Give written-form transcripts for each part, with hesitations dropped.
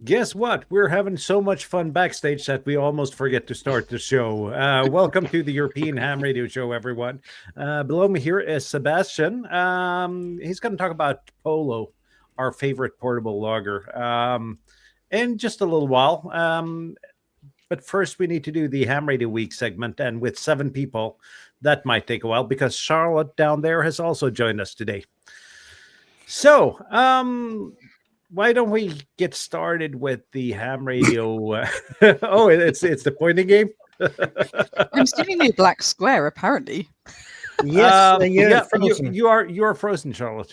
Guess what? We're having so much fun backstage that we almost forget to start the show. Welcome to the European Ham Radio Show, everyone. Below me here is Sebastian. He's going to talk about PoLo, our favorite portable logger, in just a little while. But first, we need to do the Ham Radio Week segment. And with 7 people, that might take a while because Charlotte down there has also joined us today. So, why don't we get started with the ham radio? Oh, it's the pointing game. I'm stealing a black square, apparently. Yes, you are frozen, Charlotte.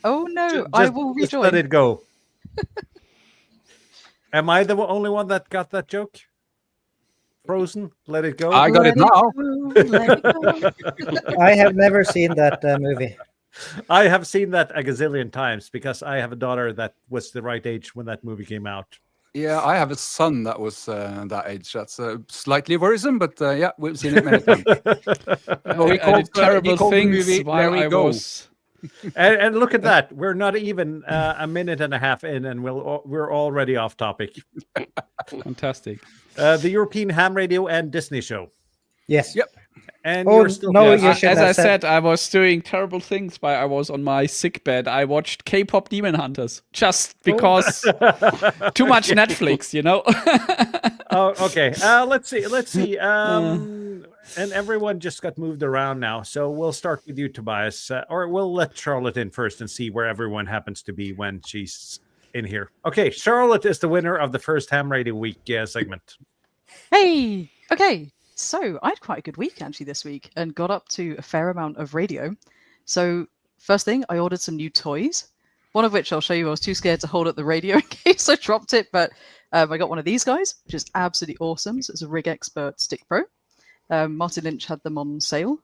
Oh no, I will rejoin. Just let it go. Am I the only one that got that joke? Frozen, let it go. I got it now. I have never seen that movie. I have seen that a gazillion times because I have a daughter that was the right age when that movie came out. Yeah, I have a son that was that age. That's slightly worrisome, but yeah, we've seen it many times. We called terrible things while I was. And look at that. We're not even a minute and a half in, and we're already off topic. Fantastic. The European Ham Radio and Disney Show. Yes. Yep. And you're still as I said, I was doing terrible things while I was on my sick bed. I watched K-pop Demon Hunters just because too much Netflix, you know. Oh, okay. Let's see. And everyone just got moved around now, so we'll start with you, Tobias, or we'll let Charlotte in first and see where everyone happens to be when she's in here. Okay, Charlotte is the winner of the first Ham Radio Week segment. Hey, okay. So I had quite a good week actually this week and got up to a fair amount of radio. So first thing, I ordered some new toys, one of which I'll show you. I was too scared to hold up the radio in case I dropped it, but I got one of these guys, which is absolutely awesome. So it's a Rig Expert Stick Pro. Martin Lynch had them on sale.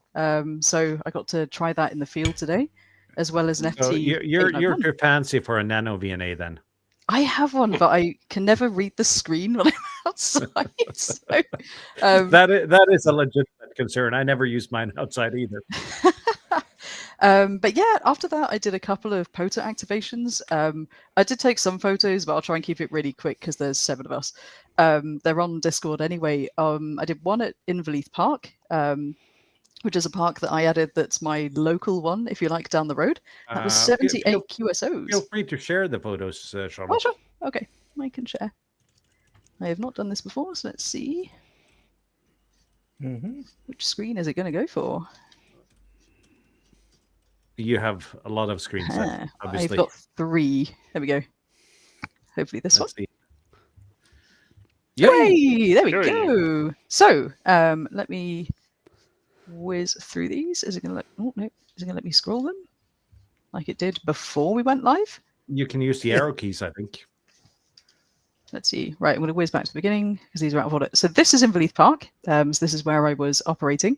So I got to try that in the field today, as well as an FT. So you're too fancy for a Nano VNA then. I have one, but I can never read the screen when I'm outside. So, that is a legitimate concern. I never use mine outside either. But yeah, after that, I did a couple of POTA activations. I did take some photos, but I'll try and keep it really quick because there's 7 of us. They're on Discord anyway. I did one at Inverleith Park, which is a park that I added that's my local one, if you like, down the road. That was 78 QSOs. Feel free to share the photos, Charlotte. Oh, sure. Okay, I can share. I have not done this before, so let's see. Which screen is it going to go for? You have a lot of screens, obviously. I've got 3. There we go. Hopefully this one. See. Yay! There we go. So let me whiz through these. Is it going to let? Oh no! Is it going to let me scroll them like it did before we went live? You can use the arrow keys, I think. Let's see. Right, I'm going to whiz back to the beginning because these are out of order. So this is Inverleith Park. So this is where I was operating,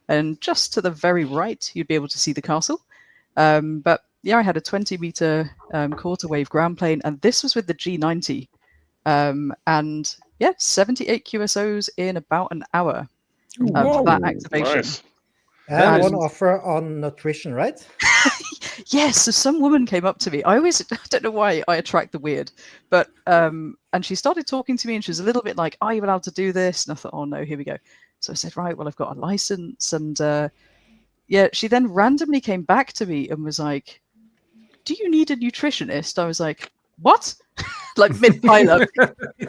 and just to the very right, you'd be able to see the castle. But yeah, I had a 20-meter quarter wave ground plane, and this was with the G90, and yeah, 78 QSOs in about an hour. For that activation. Nice. And one offer on nutrition, right? Yes, so some woman came up to me. I don't know why I attract the weird, but and she started talking to me, and she was a little bit like, "Are you allowed to do this?" And I thought, "Oh no, here we go." So I said, "Right, well, I've got a license," and yeah, she then randomly came back to me and was like, "Do you need a nutritionist?" I was like, "What?" Like mid-pilot.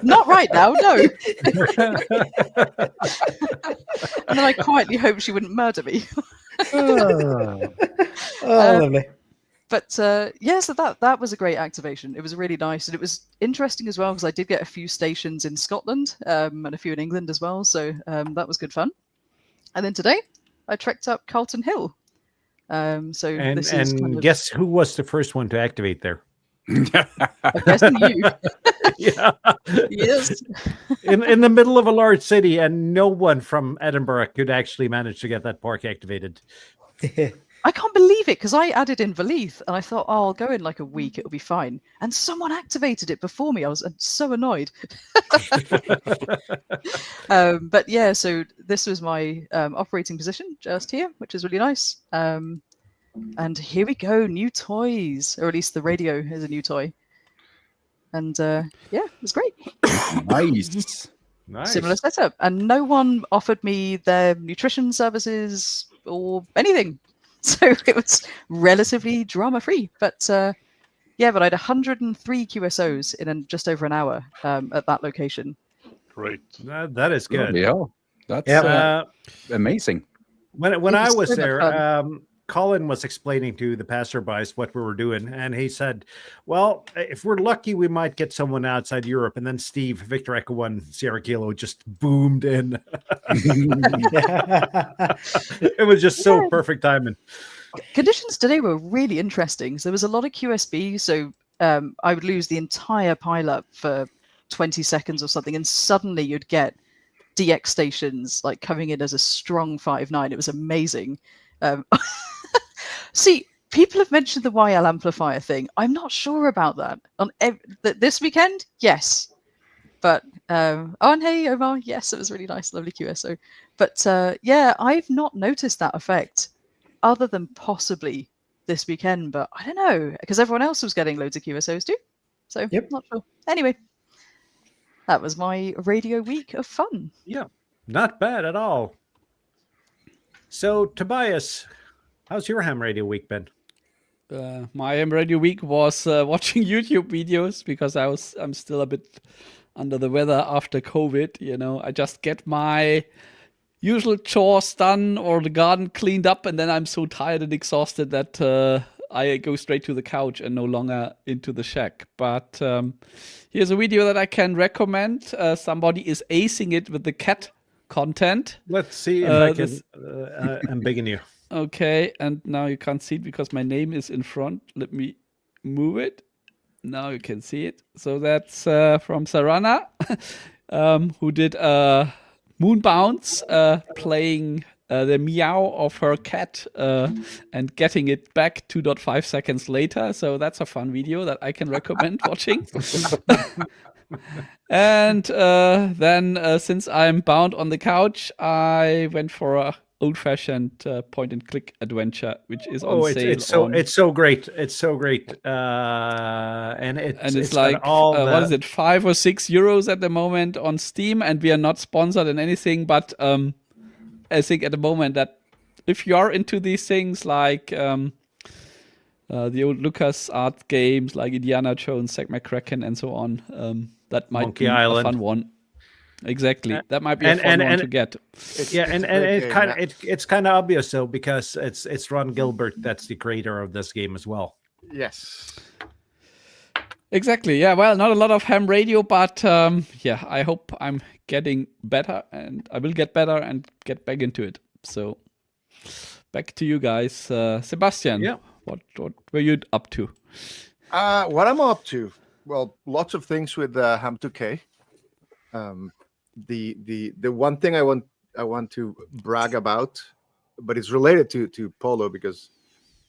Not right now, no. And then I quietly hoped she wouldn't murder me. Lovely. But yeah, so that was a great activation. It was really nice, and it was interesting as well because I did get a few stations in Scotland and a few in England as well. So that was good fun. And then today, I trekked up Carlton Hill. So this is kind of... guess who was the first one to activate there? I'm guessing you. Yeah. Yes. In the middle of a large city, and no one from Edinburgh could actually manage to get that park activated. I can't believe it because I added in Inverleith and I thought, oh, I'll go in like a week, it'll be fine. And someone activated it before me. I was so annoyed. But yeah, so this was my operating position just here, which is really nice. And here we go, new toys, or at least the radio is a new toy. And yeah, it was great. Nice. Nice. Similar setup, and no one offered me their nutrition services or anything, so it was relatively drama free. But yeah, but I had 103 QSOs in just over an hour at that location. Great. That is good. Yeah, that's Yeah. amazing. When It I was was so much there, fun. Colin was explaining to the passerbys what we were doing, and he said, "Well, if we're lucky, we might get someone outside Europe." And then Steve, Victor Echo 1 Sierra Kilo, just boomed in. It was just so perfect timing. Conditions today were really interesting. So there was a lot of QSB, so I would lose the entire pileup for 20 seconds or something, and suddenly you'd get DX stations like coming in as a strong 5.9. It was amazing. See, people have mentioned the YL amplifier thing. I'm not sure about that. On this weekend, yes. But oh, and hey, Omar, yes, it was really nice, lovely QSO. But yeah, I've not noticed that effect other than possibly this weekend. But I don't know, because everyone else was getting loads of QSOs too. So Yep. not sure. Anyway, that was my radio week of fun. Yeah, not bad at all. So, Tobias, how's your ham radio week been? My ham radio week was watching YouTube videos because I'm still a bit under the weather after COVID. You know, I just get my usual chores done or the garden cleaned up, and then I'm so tired and exhausted that I go straight to the couch and no longer into the shack. But here's a video that I can recommend. Somebody is acing it with the cat content. Let's see if I can this- embiggen you. Okay, and now you can't see it because my name is in front. Let me move it. Now you can see it. So that's from Sarana, who did Moon Bounce, playing the meow of her cat and getting it back 2.5 seconds later. So that's a fun video that I can recommend watching. And then since I'm bound on the couch, I went for a old-fashioned point-and-click adventure, which is on sale. It's so great. It's so great. And it's got like all what is it, €5 or €6 at the moment on Steam, and we are not sponsored in anything, but I think at the moment that if you are into these things like the old Lucas Art games like Indiana Jones, Zack McCracken, and so on, that might Monkey be Island. a fun one. Exactly, that might be a fun one to get. And it's kind of obvious though, because it's Ron Gilbert that's the creator of this game as well. Yes. Exactly. Yeah. Well, not a lot of ham radio, but yeah, I hope I'm getting better, and I will get better and get back into it. So, back to you guys, Sebastian. Yeah. What were you up to? What I'm up to? Well, lots of things with Ham 2K. The one thing I want to brag about, but it's related to PoLo because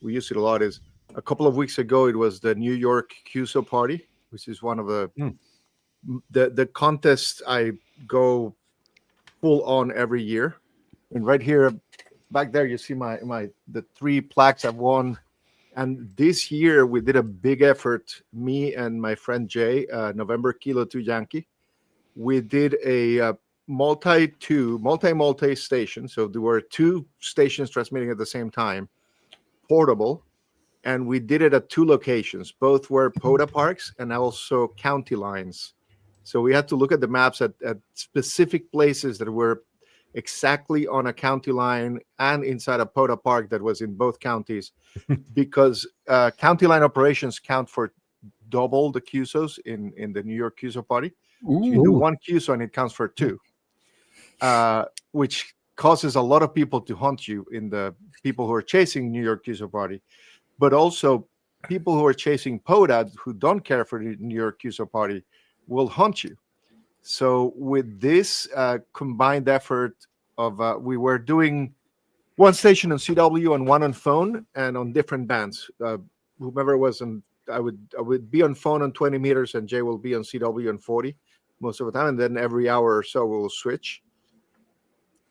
we use it a lot, is a couple of weeks ago it was the New York QSO party, which is one of the contests I go full on every year. And right here, back there, you see the 3 plaques I've won. And this year we did a big effort, me and my friend Jay, November Kilo 2 Yankee. We did a multi station. So there were 2 stations transmitting at the same time, portable. And we did it at 2 locations. Both were POTA parks and also county lines. So we had to look at the maps at specific places that were exactly on a county line and inside a POTA park that was in both counties, because county line operations count for double the QSOs in the New York QSO party. So you do 1 QSO and it counts for 2, which causes a lot of people to hunt you, in the people who are chasing New York QSO party, but also people who are chasing POTA who don't care for the New York QSO party will hunt you. So with this combined effort of we were doing 1 station on CW and 1 on phone and on different bands. Whomever was on, I would be on phone on 20 meters and Jay will be on CW on 40 most of the time, and then every hour or so we'll switch.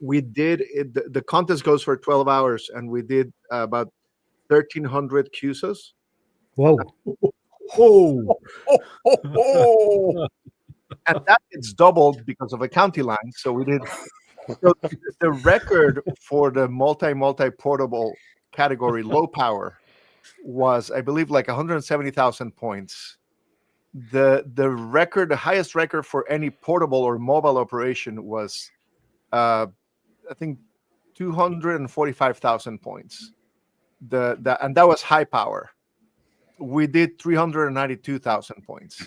We did it, the contest goes for 12 hours, and we did about 1,300 QSOs. Whoa. Oh, Oh, and that gets doubled because of a county line. So we did. So the record for the multi portable category low power was, I believe, like 170,000 points. The record, the highest record for any portable or mobile operation was, I think, 245,000 points. And that was high power. We did 392,000 points.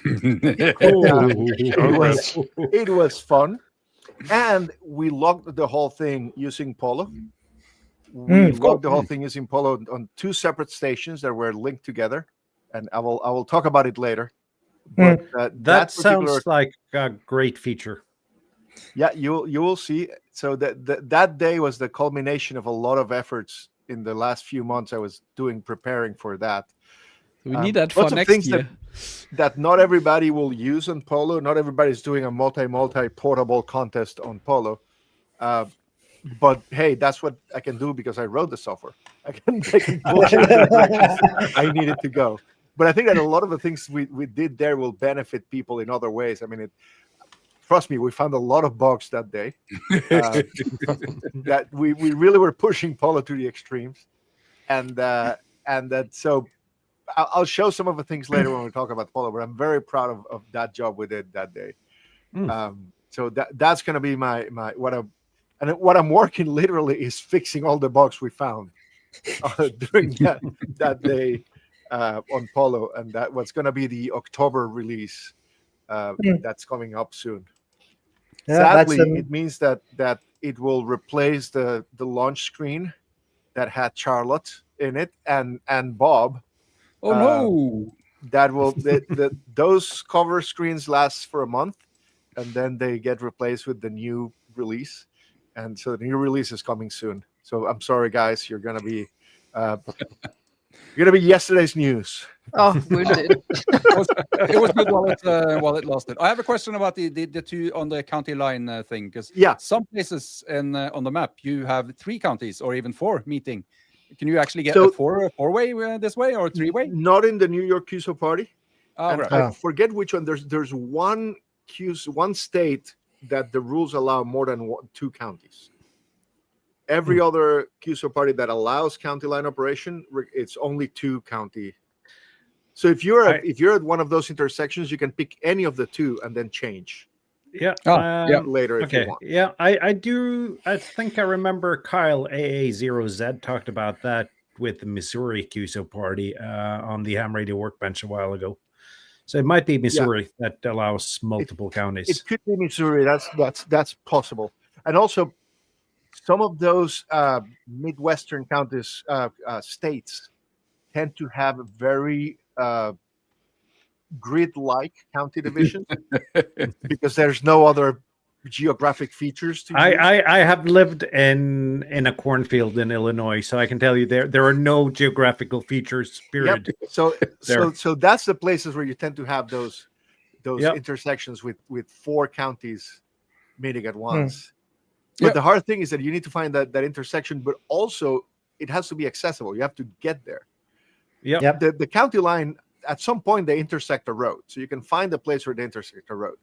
It was fun. And we logged the whole thing using PoLo. We logged the whole thing using PoLo on 2 separate stations that were linked together, and I will talk about it later. But that sounds like a great feature. Yeah, you will see. So that day was the culmination of a lot of efforts in the last few months I was preparing for that. We need that for next year. That not everybody will use on PoLo. Not everybody's doing a multi portable contest on PoLo. But hey, that's what I can do because I wrote the software. I can push it in the directions I needed to go. But I think that a lot of the things we did there will benefit people in other ways. I mean, trust me, we found a lot of bugs that day. That we really were pushing PoLo to the extremes, and that so. I'll show some of the things later when we talk about PoLo, but I'm very proud of that job we did that day. So that's going to be my what I'm working literally is fixing all the bugs we found during that day on PoLo, and that what's going to be the October release that's coming up soon. Yeah, sadly, it means that it will replace the launch screen that had Charlotte in it and Bob. Oh no! That will those cover screens last for a month, and then they get replaced with the new release, and so the new release is coming soon. So I'm sorry, guys, you're gonna be yesterday's news. Oh, wounded. It was good while it lasted. I have a question about the 2 on the county line thing, because some places on the map you have 3 counties or even 4 meeting. Can you actually get a four-way this way or 3-way? Not in the New York QSO party. Right. I forget which one. There's one state that the rules allow more than 2 counties. Every other QSO party that allows county line operation, it's only 2 county. So if you're at one of those intersections, you can pick any of the 2 and then change. Yeah. Later if you want. Yeah, I do. I think I remember Kyle AA0Z talked about that with the Missouri QSO party on the Ham Radio Workbench a while ago. So it might be Missouri that allows multiple counties. It could be Missouri. That's possible. And also, some of those Midwestern counties, states, tend to have very grid-like county divisions because there's no other geographic features to use. I have lived in a cornfield in Illinois, so I can tell you there are no geographical features. Period. Yep. So that's the places where you tend to have those intersections with 4 counties meeting at once. But the hard thing is that you need to find that intersection, but also it has to be accessible. You have to get there. Yeah. The county line, at some point they intersect a road, so you can find a place where they intersect a road.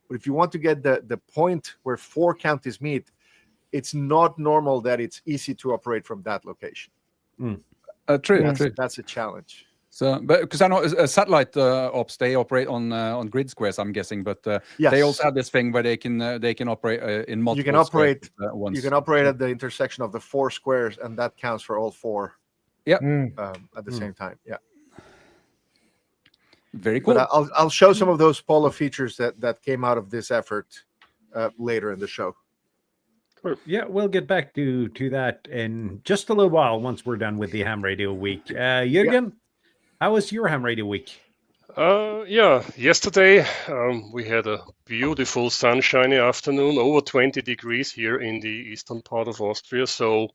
But if you want to get the point where 4 counties meet, it's not normal that it's easy to operate from that location. True. That's a challenge. So, but because I know satellite ops, they operate on grid squares, I'm guessing, but they also have this thing where they can operate in multiple. You can operate once. You can operate at the intersection of the 4 squares, and that counts for all 4. Yeah. At the same time. Yeah. Very cool. But I'll show some of those PoLo features that came out of this effort later in the show. Yeah, we'll get back to that in just a little while once we're done with the Ham Radio Week. Jürgen, how was your Ham Radio Week? Yesterday we had a beautiful sunshiny afternoon, over 20 degrees here in the eastern part of Austria. So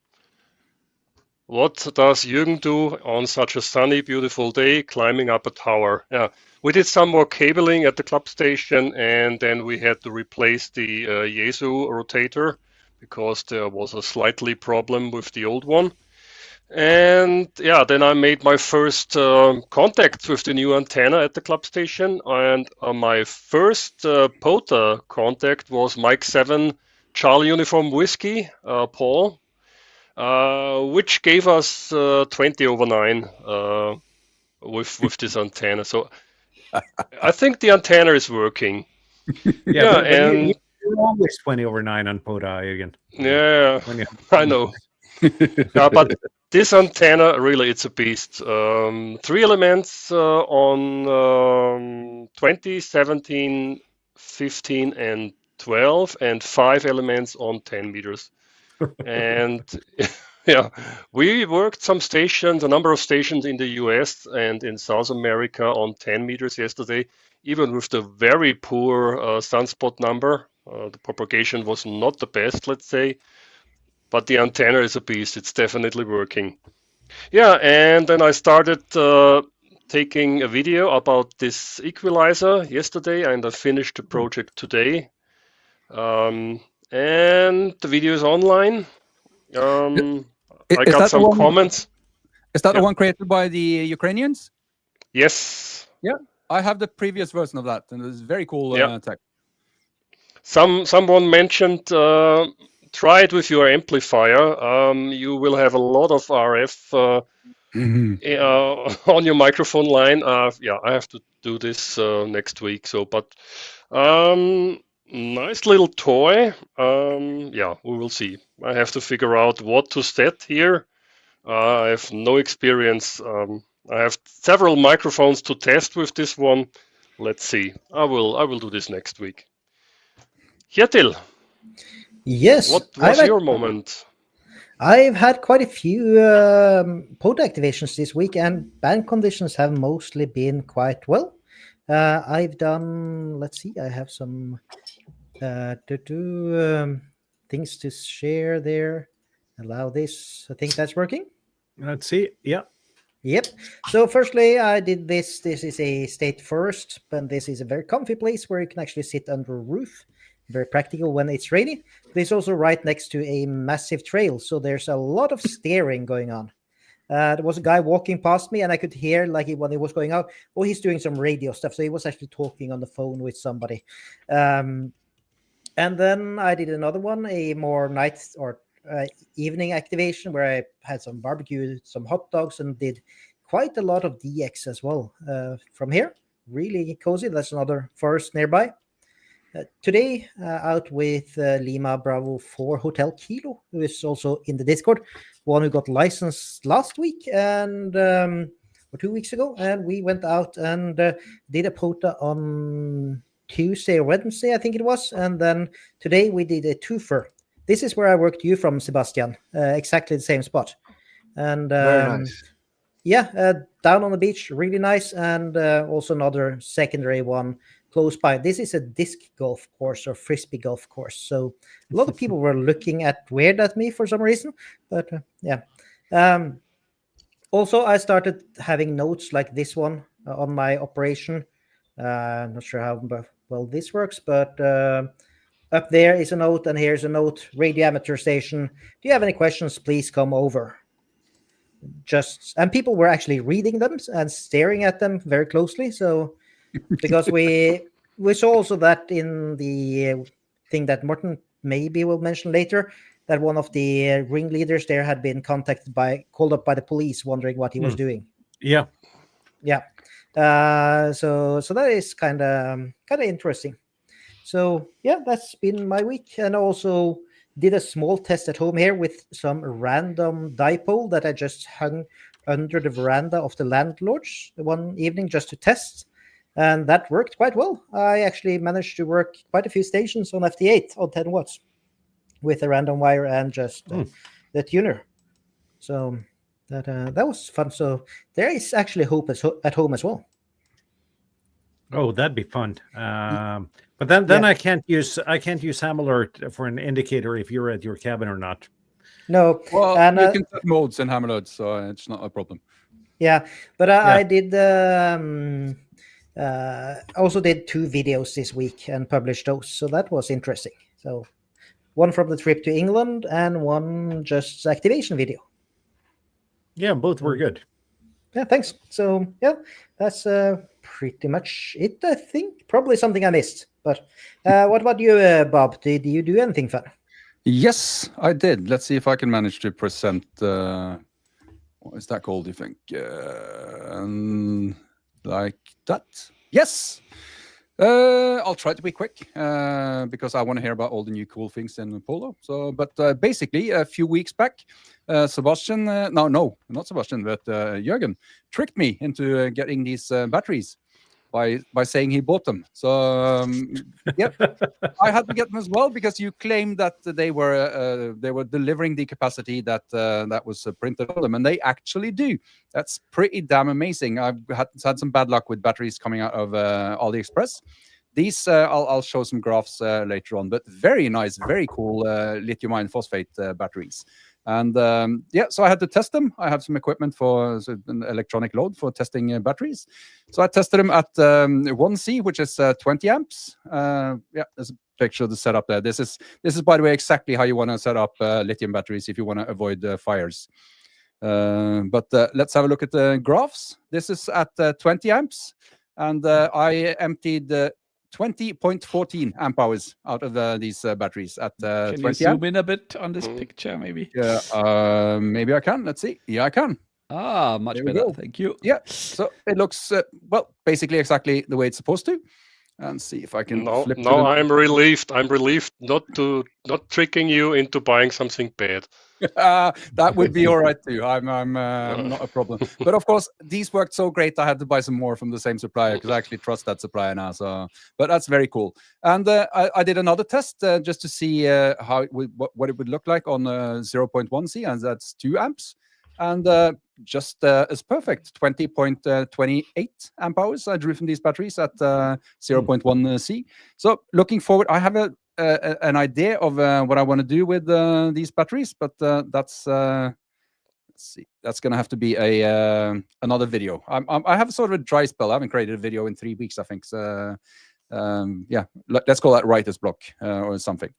what does Jürgen do on such a sunny, beautiful day? Climbing up a tower. Yeah, we did some more cabling at the club station, and then we had to replace the Jesu rotator because there was a slightly problem with the old one. And yeah, then I made my first contact with the new antenna at the club station. And my first POTA contact was Mike 7 Charlie Uniform Whiskey, Paul, which gave us 20 over 9 with this antenna. So I think the antenna is working. Yeah, but and you're always 20 over 9 on POTA again. yeah, When you- I know. Yeah, but this antenna, really, it's a beast. 3 elements on 20, 17, 15, and 12, and 5 elements on 10 meters. And yeah, we worked some stations, a number of stations in the US and in South America on 10 meters yesterday, even with the very poor sunspot number. The propagation was not the best, let's say. But the antenna is a beast. It's definitely working. Yeah, and then I started taking a video about this equalizer yesterday, and I finished the project today. And the video is online. I got some comments. Is that the one created by the Ukrainians? Yes. Yeah, I have the previous version of that, and it's very cool tech. Someone mentioned try it with your amplifier. You will have a lot of RF on your microphone line. Yeah, I have to do this next week. So, but nice little toy. Yeah, we will see. I have to figure out what to set here. I have no experience. I have several microphones to test with this one. Let's see. I will do this next week. Kjetil, Yes. what was your moment? I've had quite a few POTA activations this week, and band conditions have mostly been quite well. I've done, let's see, I have some things to share there. Allow this. I think that's working. Let's see. Yeah. Yep. So firstly, I did this. This is a state first, but this is a very comfy place where you can actually sit under a roof. Very practical when it's rainy. But it's also right next to a massive trail, so there's a lot of staring going on. There was a guy walking past me, and I could hear when he was going out, oh, he's doing some radio stuff. So he was actually talking on the phone with somebody. And then I did another one, a more night or evening activation where I had some barbecue, some hot dogs, and did quite a lot of DX as well from here. Really cozy. That's another forest nearby. Today, out with Lima Bravo 4 Hotel Kilo, who is also in the Discord, one who got licensed last week and or 2 weeks ago, and we went out and did a POTA on Tuesday or Wednesday, I think it was, and then today we did a twofer. This is where I worked you from, Sebastian, exactly the same spot, and Very nice. yeah, down on the beach, really nice, and also another secondary one close by. This is a disc golf course or frisbee golf course. So a lot of people were looking weird at me for some reason, but yeah. Also, I started having notes like this one on my operation. Not sure how well this works, but up there is a note, and here's a note: radio amateur station. Do you have any questions? Please come over. And people were actually reading them and staring at them very closely. So because we saw also that in the thing that Morten maybe will mention later, that one of the ringleaders there had been called up by the police, wondering what he was doing. Yeah. So that is kind of interesting. So yeah, that's been my week, and also did a small test at home here with some random dipole that I just hung under the veranda of the landlords one evening just to test. And that worked quite well. I actually managed to work quite a few stations on FT8 on 10 watts with a random wire and just the tuner. So that was fun. So there is actually hope at home as well. Oh, that'd be fun. But then I can't use Ham Alert for an indicator if you're at your cabin or not. No. Well, and, you can set modes in Ham Alert, so it's not a problem. Yeah, but I did. Also did 2 videos this week and published those, so that was interesting. So one from the trip to England and one just activation video. Yeah, both were good. Yeah, thanks. So yeah, that's pretty much it. I think probably something I missed. But what about you, Bob? Did you do anything fun? Yes, I did. Let's see if I can manage to present. What is that called? You think like that? Yes. I'll try to be quick because I want to hear about all the new cool things in PoLo. So, but basically, a few weeks back, Sebastian, no, not Sebastian, but Jürgen tricked me into getting these batteries by saying he bought them. So, yep, I had to get them as well because you claimed that they were delivering the capacity that that was printed on them, and they actually do. That's pretty damn amazing. I've had some bad luck with batteries coming out of AliExpress. These I'll show some graphs later on, but very nice, very cool lithium iron phosphate batteries. And yeah, so I had to test them. I have some equipment for an electronic load for testing batteries. So I tested them at 1C, which is 20 amps. Yeah, there's a picture of the setup there. This is, by the way, exactly how you want to set up lithium batteries if you want to avoid fires. But let's have a look at the graphs. This is at 20 amps, and I emptied 20.14 amp hours out of these batteries at 20 Can you zoom in a bit on this picture, maybe? Yeah, maybe I can. Let's see. Yeah, I can. Ah, much better. Thank you. Yeah, so it looks, well, basically exactly the way it's supposed to. And see if I can flip No, I'm relieved. I'm relieved not tricking you into buying something bad. That would be all right too. I'm not a problem. But of course, these worked so great. I had to buy some more from the same supplier because I actually trust that supplier now. So, but that's very cool. And I did another test just to see how what it would look like on 0.1C, and that's 2 amps. And just as perfect, 20.28 amp hours I drew from these batteries at 0.1C. So looking forward, I have an idea of what I want to do with these batteries, but that's let's see, that's going to have to be another video. I have sort of a dry spell. I haven't created a video in 3 weeks, I think. So yeah, let's call that writer's block or something.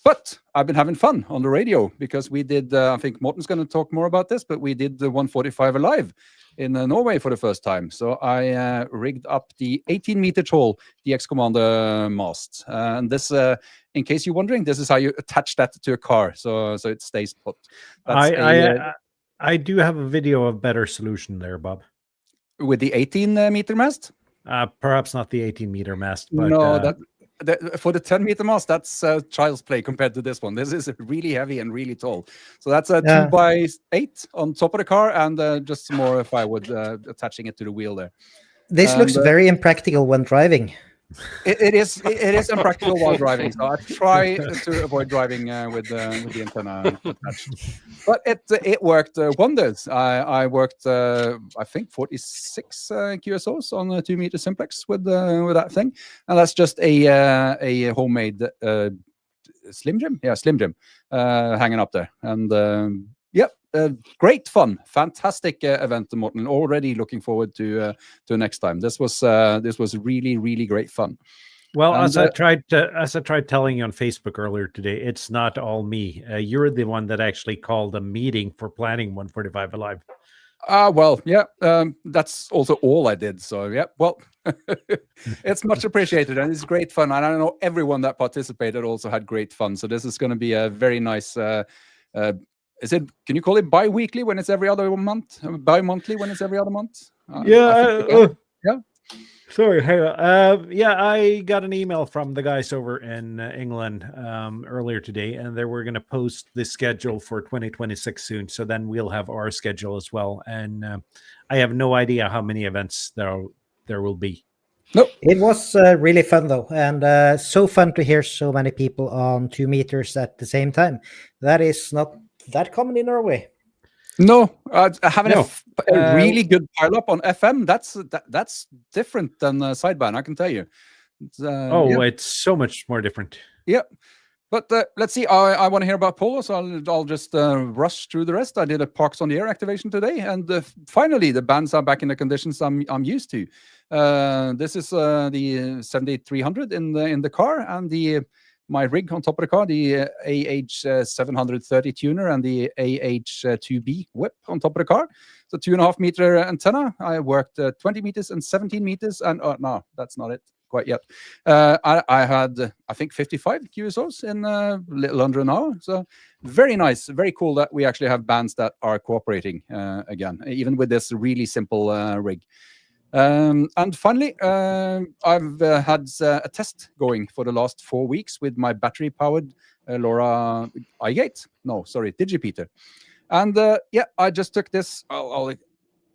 But I've been having fun on the radio because we did, I think Morten's going to talk more about this, but we did the 145 Alive in Norway for the first time. So I rigged up the 18-meter tall DX Commander mast. And this, in case you're wondering, this is how you attach that to a car, so it stays put. I do have a video of better solution there, Bob. With the 18-meter mast? Perhaps not the 18-meter mast, but no, for the 10-meter mast, that's child's play compared to this one. This is really heavy and really tall. So that's a 2x8 on top of the car, and just some more firewood attaching it to the wheel there. This looks very impractical when driving. It is impractical while driving. So I try to avoid driving with the antenna attached. But it worked wonders. I worked I think 46 QSOs on a 2-meter simplex with that thing, and that's just a homemade Slim Jim. Yeah, Slim Jim hanging up there, and yep. Great fun, fantastic event, Morten. Already looking forward to next time. This was really, really great fun. Well, and, as I tried telling you on Facebook earlier today, it's not all me. You're the one that actually called a meeting for planning 145 Alive. Well, yeah, that's also all I did. So yeah, well, it's much appreciated and it's great fun. And I know everyone that participated also had great fun. So this is going to be a very nice. Can you call it bi-weekly when it's every other month? Bi-monthly when it's every other month? Yeah. Sorry. Yeah, I got an email from the guys over in England earlier today, and they were going to post the schedule for 2026 soon. So then we'll have our schedule as well. And I have no idea how many events there will be. Nope. It was really fun though, and so fun to hear so many people on 2 meters at the same time. That is not that common in Norway. No, having a really good pileup on FM, that's different than sideband, I can tell you. It's so much more different. Yeah. But let's see. I want to hear about PoLo, so I'll just rush through the rest. I did a Parks on the Air activation today, and finally the bands are back in the conditions I'm used to. This is the 7300 in the car, and the my rig on top of the car, the AH730 tuner and the AH2B whip on top of the car. So 2.5 meter antenna. I worked 20 meters and 17 meters, and no, that's not it quite yet. I had, I think, 55 QSOs in a little under an hour. So very nice, very cool that we actually have bands that are cooperating again, even with this really simple rig. And finally, I've had a test going for the last 4 weeks with my battery-powered LoRa iGate. No, sorry, Digipeater. And yeah, I just took this. I'll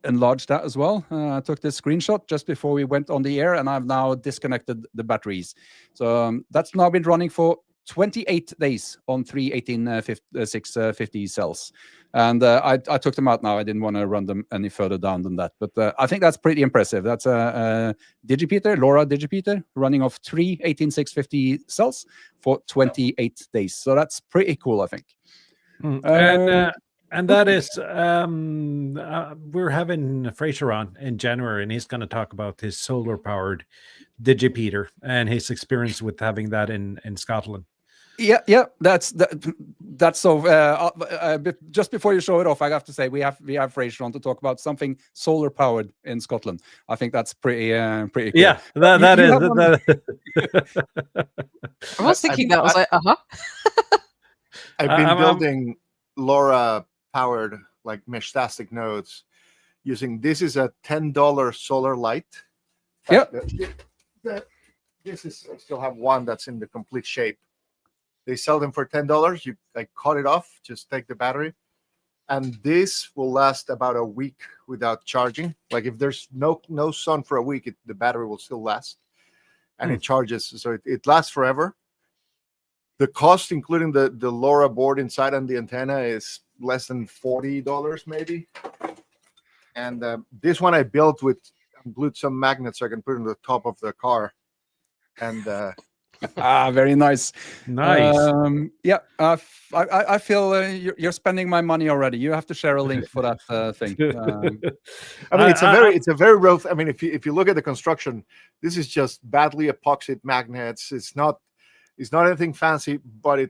enlarge that as well. I took this screenshot just before we went on the air, and I've now disconnected the batteries. So that's now been running for 28 days on 3 18650 cells. And I took them out now. I didn't want to run them any further down than that. But I think that's pretty impressive. That's a Digipeater, LoRa Digipeater, running off 3 18650 cells for 28 days. So that's pretty cool, I think. And that is, we're having Fraser on in January, and he's going to talk about his solar-powered Digipeater and his experience with having that in Scotland. Yeah, that's so. Just before you show it off, I have to say we have Fraser on to talk about something solar powered in Scotland. I think that's pretty cool. Yeah, that is. I was thinking that. I was like, I've been building LoRa powered like Meshtastic nodes using. This is a $10 solar light. Yeah. This is. I still have one that's in the complete shape. They sell them for $10. You like cut it off, just take the battery, and this will last about a week without charging. Like if there's no sun for a week, the battery will still last, and it charges, so it lasts forever. The cost, including the LoRa board inside and the antenna, is less than $40 maybe. And this one I built with glued some magnets so I can put it on the top of the car, and. Very nice. Nice. Yeah, I feel you're spending my money already. You have to share a link for that thing. I mean, it's a very rough. I mean, if you look at the construction, this is just badly epoxied magnets. It's not anything fancy, but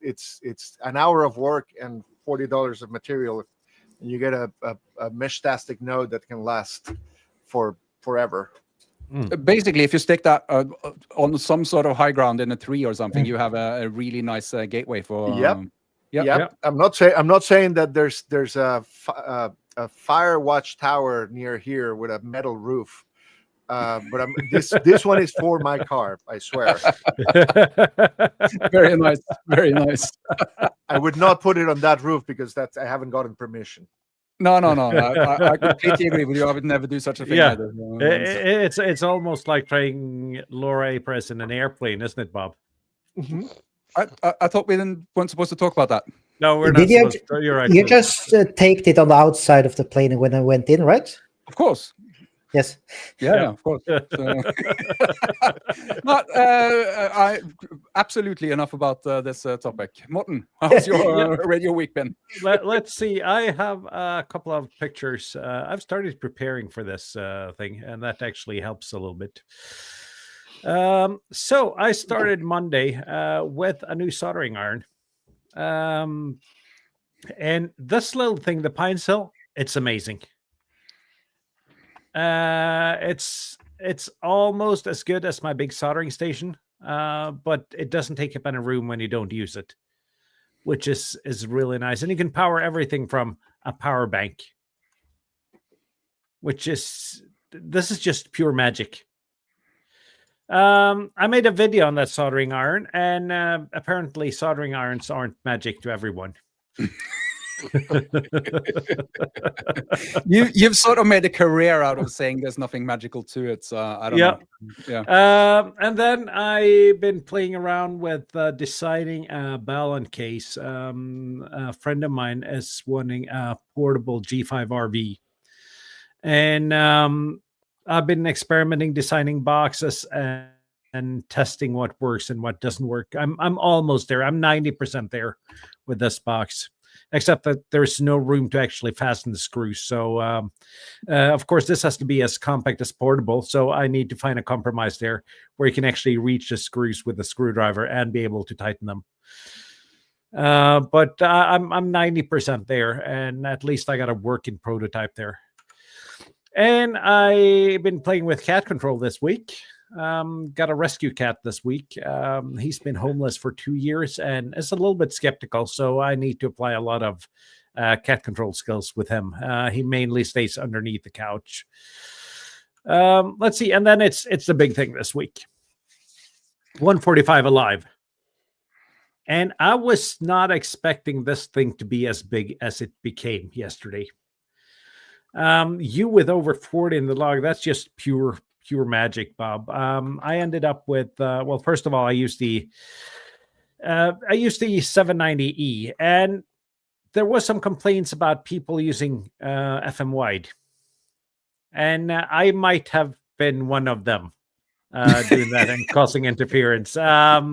it's an hour of work and $40 of material, and you get a Meshtastic node that can last for forever. Basically, if you stick that on some sort of high ground in a tree or something, you have a really nice gateway for. Yep. I'm not saying that there's a fire watch tower near here with a metal roof, but this one is for my car. I swear. Very nice. Very nice. I would not put it on that roof because I haven't gotten permission. No. I completely agree with you. I would never do such a thing. Yeah, either. it's almost like trying LoRa press in an airplane, isn't it, Bob? Mm-hmm. I thought we weren't supposed to talk about that. No, we're not. You're right. You just taped it on the outside of the plane when I went in, right? Of course. Yes. Yeah, of course. But absolutely enough about this topic. Morten, how's your radio week been? Let's see. I have a couple of pictures. I've started preparing for this thing, and that actually helps a little bit. So I started Monday with a new soldering iron. And this little thing, the Pine Cell, it's amazing. It's almost as good as my big soldering station, but it doesn't take up any room when you don't use it, which is really nice. And you can power everything from a power bank, this is just pure magic. I made a video on that soldering iron, and apparently soldering irons aren't magic to everyone. You've sort of made a career out of saying there's nothing magical to it, so I don't know. Yeah. And then I've been playing around with designing a balance case. A friend of mine is wanting a portable G5 RV, and I've been experimenting, designing boxes and testing what works and what doesn't work. I'm almost there. I'm 90% there with this box. except that there's no room to actually fasten the screws. So, of course, this has to be as compact as portable. So I need to find a compromise there where you can actually reach the screws with a screwdriver and be able to tighten them. But I'm 90% there, and at least I got a working prototype there. And I've been playing with cat control this week. Got a rescue cat this week. He's been homeless for 2 years and is a little bit skeptical, so I need to apply a lot of cat control skills with him. He mainly stays underneath the couch. Let's see, and then it's the big thing this week. 145 alive. And I was not expecting this thing to be as big as it became yesterday. You with over 40 in the log, that's just pure magic, Bob. I ended up with, well, first of all, I used the 790E, and there was some complaints about people using FM wide. And I might have been one of them. Doing that and causing interference. But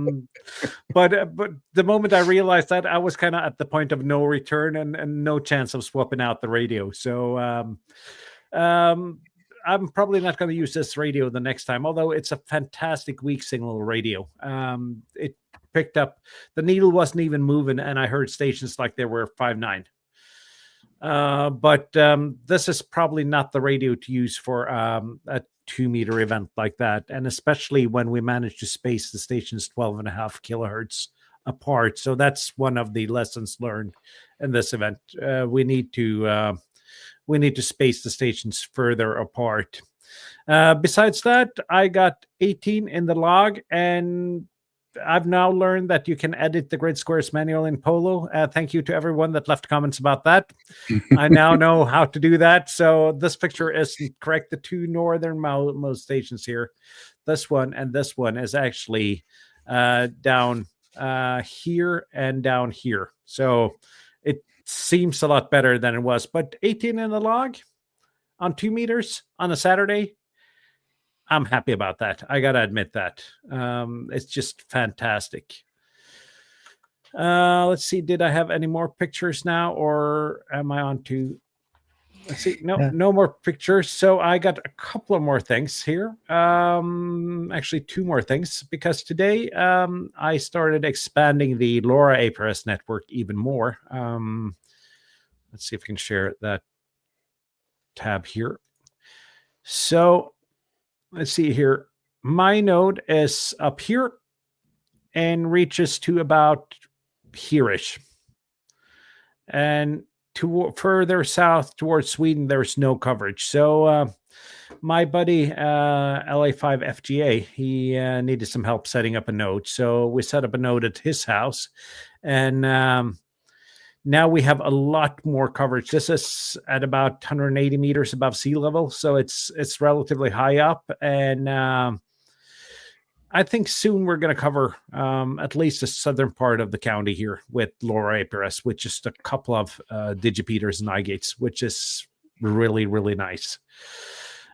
the moment I realized that, I was kind of at the point of no return and no chance of swapping out the radio. So I'm probably not going to use this radio the next time, although it's a fantastic weak signal radio. It picked up, the needle wasn't even moving, and I heard stations like they were 5.9. But this is probably not the radio to use for a 2-meter event like that, and especially when we manage to space the stations 12.5 kilohertz apart. So that's one of the lessons learned in this event. We need to space the stations further apart. Besides that, I got 18 in the log, and I've now learned that you can edit the grid squares manual in PoLo. Thank you to everyone that left comments about that. I now know how to do that. So this picture is correct. The two northernmost stations here, this one and this one, is actually down here and down here. So it seems a lot better than it was. But 18 in the log on 2 meters on a Saturday, I'm happy about that. I got to admit that. It's just fantastic. Let's see. Did I have any more pictures now, or am I on to... Let's see. No more pictures. So I got a couple of more things here. Actually, 2 more things, because today I started expanding the LoRa APRS network even more. Let's see if I can share that tab here. So let's see here. My node is up here and reaches to about here-ish. And further south towards Sweden, there's no coverage. So my buddy LA5FGA, he needed some help setting up a node. So we set up a node at his house, and now we have a lot more coverage. This is at about 180 meters above sea level, so it's relatively high up. And I think soon we're going to cover at least the southern part of the county here with LoRa APRS, with just a couple of digipeaters and iGates, which is really, really nice.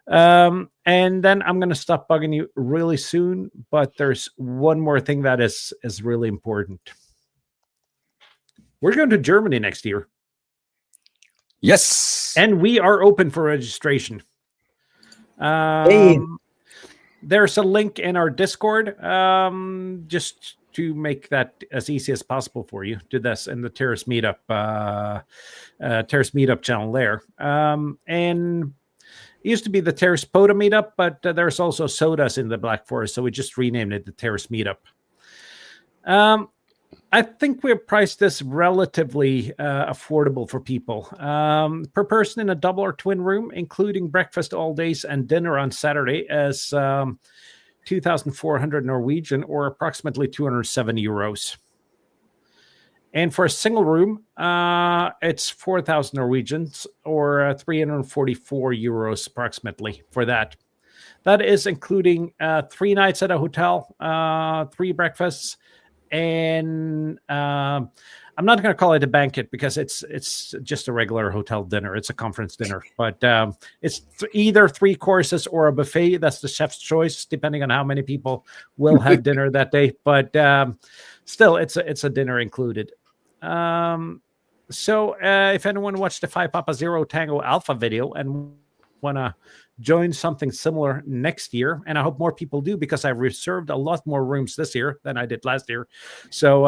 And then I'm going to stop bugging you really soon, but there's one more thing that is really important. We're going to Germany next year. Yes. And we are open for registration. Hey. There's a link in our Discord, just to make that as easy as possible for you. Do this in the TEHRS Meetup channel there. And it used to be the TEHRS POTA Meetup, but there's also sodas in the Black Forest, so we just renamed it the TEHRS Meetup. I think we've priced this relatively affordable for people. Per person in a double or twin room, including breakfast all days and dinner on Saturday, is 2,400 Norwegian, or approximately 207 euros. And for a single room, it's 4,000 Norwegians, or 344 euros approximately for that. That is including 3 nights at a hotel, 3 breakfasts, and I'm not going to call it a banquet because it's just a regular hotel dinner. It's a conference dinner, but it's either 3 courses or a buffet. That's the chef's choice, depending on how many people will have dinner that day. But still, it's a dinner included. So if anyone watched the 5 Papa 0 Tango Alpha video and want to join something similar next year, and I hope more people do, because I reserved a lot more rooms this year than I did last year. So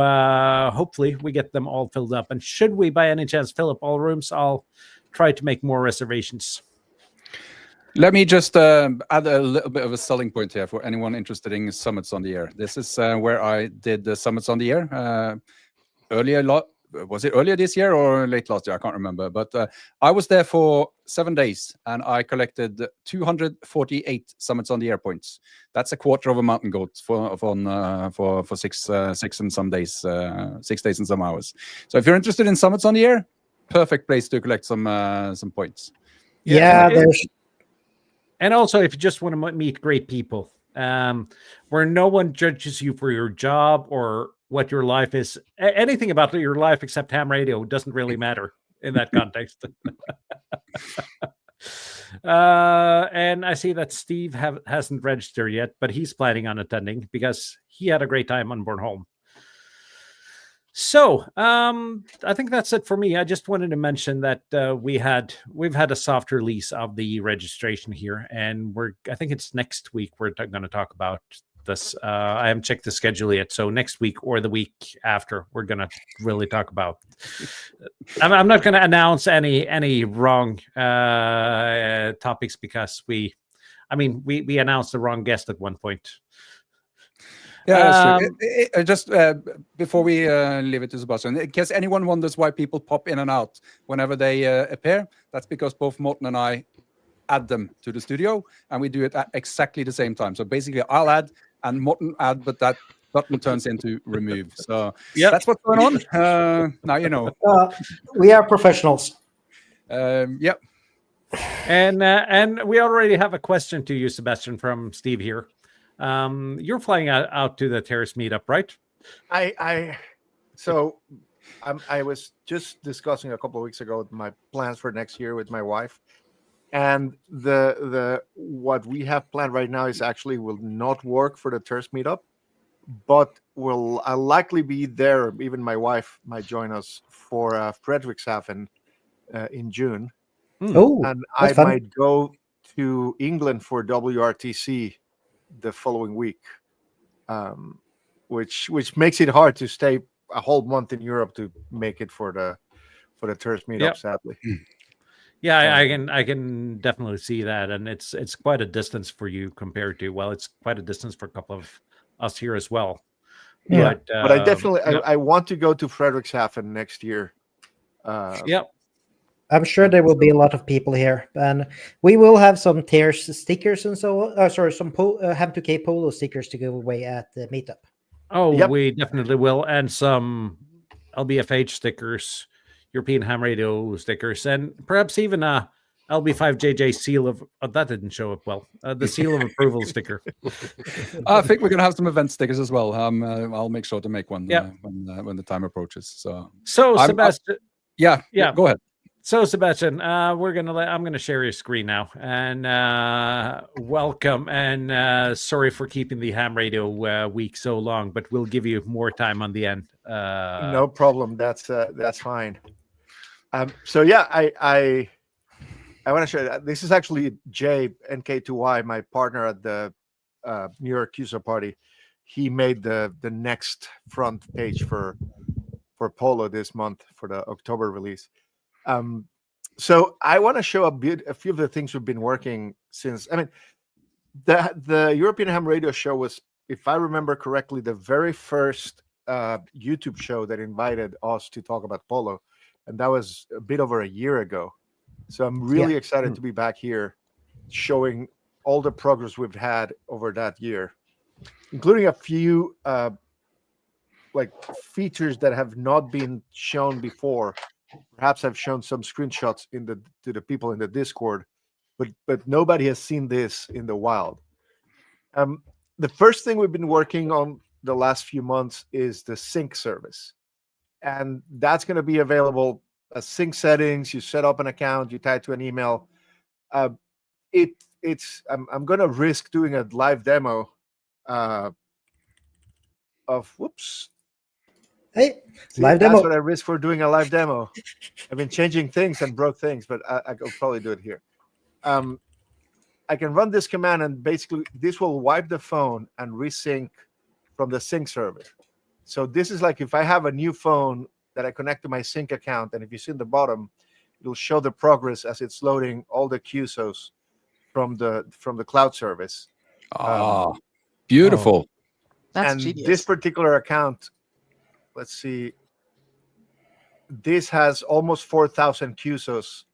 hopefully we get them all filled up. And should we by any chance fill up all rooms, I'll try to make more reservations. Let me just add a little bit of a selling point here for anyone interested in Summits on the Air. This is where I did the Summits on the Air earlier. Was it earlier this year or late last year? I can't remember. But I was there for 7 days, and I collected 248 Summits on the Air points. That's a quarter of a mountain goat for 6 and some days, 6 days and some hours. So if you're interested in Summits on the Air, perfect place to collect some points. Yeah, there's. And also, if you just want to meet great people, where no one judges you for your job or what your life is, anything about your life except ham radio doesn't really matter in that context. And I see that Steve hasn't registered yet, but he's planning on attending because he had a great time on Bornholm. So I think that's it for me. I just wanted to mention that we've had a soft release of the registration here, and I think it's next week we're going to talk about this. I haven't checked the schedule yet, so next week or the week after we're going to really talk about. I'm not going to announce any wrong topics because we announced the wrong guest at one point. Yeah, that's true. Just before we leave it to Sebastian, in case anyone wonders why people pop in and out whenever they appear, that's because both Morten and I add them to the studio, and we do it at exactly the same time. So basically, I'll add and Morten add, but that button turns into remove. So that's what's going on. Now you know. We are professionals. Yep. And we already have a question to you, Sebastian, from Steve here. You're flying out to the TEHRS meetup, right? I was just discussing a couple of weeks ago my plans for next year with my wife, and the what we have planned right now is actually will not work for the TEHRS meetup, but I'll likely be there. Even my wife might join us for Frederikshavn in June. Oh, and I might go to England for WRTC the following week, which makes it hard to stay a whole month in Europe to make it for the TEHRS meetup. Sadly, yeah, I can definitely see that, and it's quite a distance for you compared to it's quite a distance for a couple of us here as well. Yeah, but I definitely I want to go to Frederikshavn next year. I'm sure there will be a lot of people here, and we will have some TEHRS stickers and so on. Some Ham2K PoLo stickers to give away at the meetup. Oh, we definitely will, and some LBFH stickers, European Ham Radio stickers, and perhaps even a LB5JJ seal of that didn't show up well. The seal of approval sticker. I think we're gonna have some event stickers as well. I'll make sure to make one when the time approaches. So Sebastian, go ahead. So Sebastian, I'm gonna share your screen now, and welcome, and sorry for keeping the ham radio week so long, but we'll give you more time on the end. No problem. That's fine. So yeah, I want to show you. This is actually Jay NK2Y, my partner at the New York QSO party. He made the next front page for PoLo this month for the October release. So I want to show a few of the things we've been working since. I mean, the European Ham Radio Show was, if I remember correctly, the very first YouTube show that invited us to talk about PoLo, and that was a bit over a year ago. So I'm really excited to be back here, showing all the progress we've had over that year, including a few features that have not been shown before. Perhaps I've shown some screenshots to the people in the Discord, but nobody has seen this in the wild. The first thing we've been working on the last few months is the sync service, and that's going to be available as sync settings. You set up an account, you tie it to an email. I'm going to risk doing a live demo of Hey, See, live that's demo. what I risk for doing a live demo. I've been changing things and broke things, but I could probably do it here. I can run this command, and basically this will wipe the phone and resync from the sync server. So this is like if I have a new phone that I connect to my sync account, and if you see in the bottom, it'll show the progress as it's loading all the QSOs from the cloud service. Beautiful. That's and genius. this particular account, let's see, this has almost 4,000 QSOs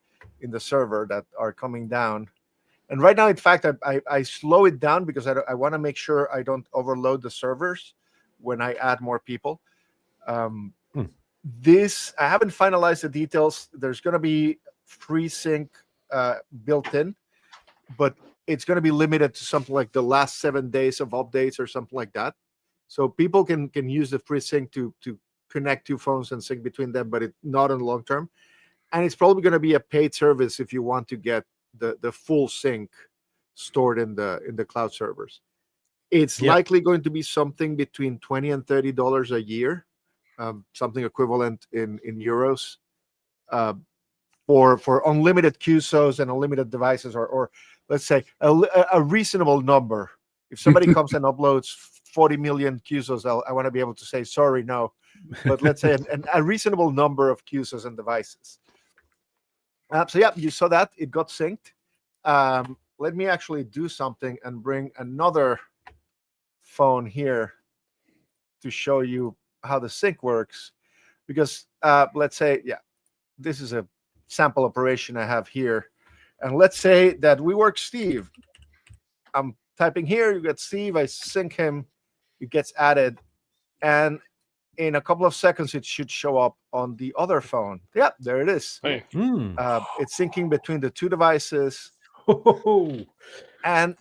in the server that are coming down. And right now, in fact, I slow it down because I want to make sure I don't overload the servers when I add more people. This, I haven't finalized the details. There's going to be free sync built in, but it's going to be limited to something like the last 7 days of updates or something like that. So people can use the free sync to connect two phones and sync between them, but it's not in the long term. And it's probably going to be a paid service if you want to get the full sync stored in the cloud servers. It's likely going to be something between $20 and $30 a year, something equivalent in euros, for unlimited QSOs and unlimited devices, or let's say a reasonable number. If somebody comes and uploads 40 million QSOs, I want to be able to say sorry, no. But let's say a reasonable number of QSOs and devices. So yeah, you saw that it got synced. Let me actually do something and bring another phone here to show you how the sync works. Because let's say, yeah, this is a sample operation I have here. And let's say that we work Steve. I'm typing here, you get Steve, I sync him, it gets added. And in a couple of seconds, it should show up on the other phone. Yeah, there it is. Hey. It's syncing between the two devices. And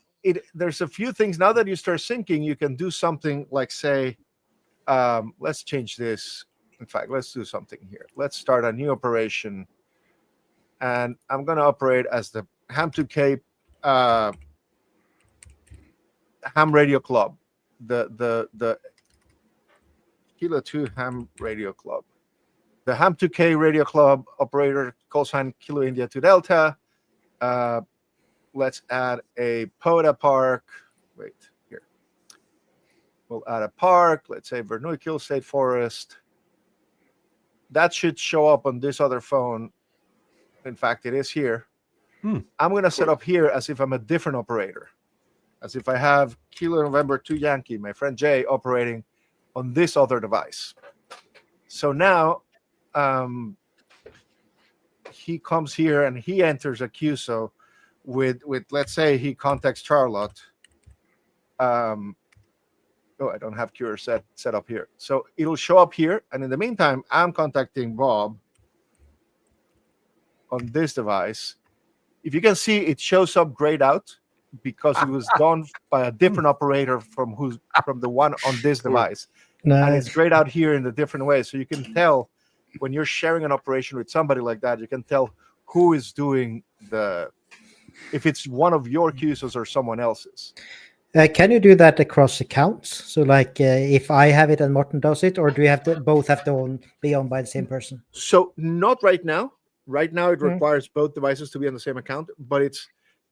there's a few things. Now that you start syncing, you can do something like, say, let's change this. In fact, let's do something here. Let's start a new operation. And I'm going to operate as the Ham2K Ham Radio Club, the Kilo 2 Ham Radio Club. The Ham2K Radio Club operator, call sign Kilo India 2 Delta. Let's add a PODA park. Wait, here. We'll add a park. Let's say Verneuil State Forest. That should show up on this other phone. In fact, it is here. I'm going to set up here as if I'm a different operator. As if I have Kilo November 2 Yankee, my friend Jay, operating on this other device. So now he comes here and he enters a QSO with let's say he contacts Charlotte. Oh, I don't have QR set up here. So it'll show up here. And in the meantime, I'm contacting Bob on this device. If you can see, it shows up grayed out because it was done by a different operator from the one on this device. Nice. And it's grayed out here in a different way. So you can tell when you're sharing an operation with somebody like that, you can tell who is doing if it's one of your QSOs or someone else's. Can you do that across accounts? So like if I have it and Morten does it, or do we have to both have to be owned by the same person? So not right now. Right now, it requires both devices to be on the same account, but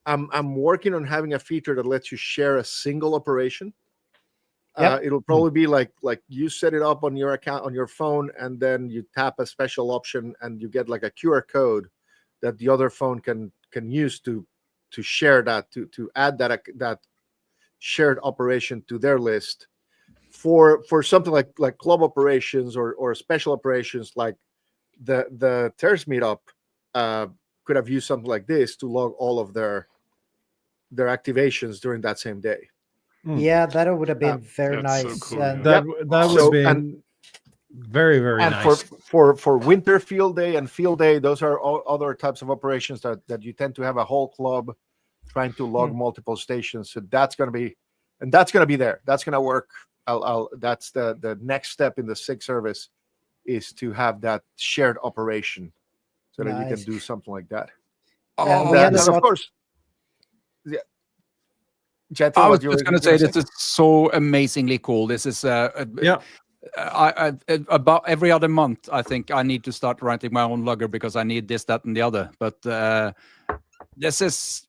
I'm working on having a feature that lets you share a single operation. It'll probably be like you set it up on your account on your phone, and then you tap a special option, and you get like a QR code that the other phone can use to share that to add that shared operation to their list for something like club operations or special operations like the TEHRS meetup could have used something like this to log all of their activations during that same day. Yeah, that would have been very That's so nice. cool, And That would have been very, very and nice. for winter field day and field day, those are all other types of operations that you tend to have a whole club trying to log multiple stations. So that's going to be there. That's going to work. That's the next step in the SIG service is to have that shared operation so that you can do something like that. And of course, yeah. I was just going to say this is so amazingly cool. This is About every other month, I think I need to start writing my own logger because I need this, that, and the other. But this is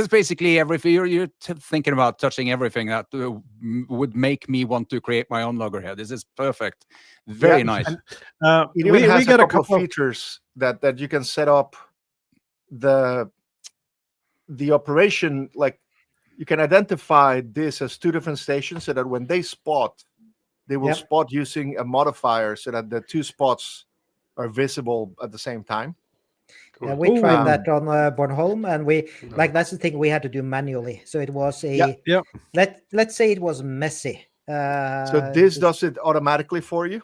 basically everything. You're thinking about touching everything that would make me want to create my own logger here. This is perfect. Very nice. And, it even has a couple of features that you can set up the operation. Like you can identify this as two different stations so that when they spot, they will spot using a modifier so that the two spots are visible at the same time. Yeah, we tried that on Bornholm, and that's the thing we had to do manually. So it was let's say it was messy. So this does it automatically for you.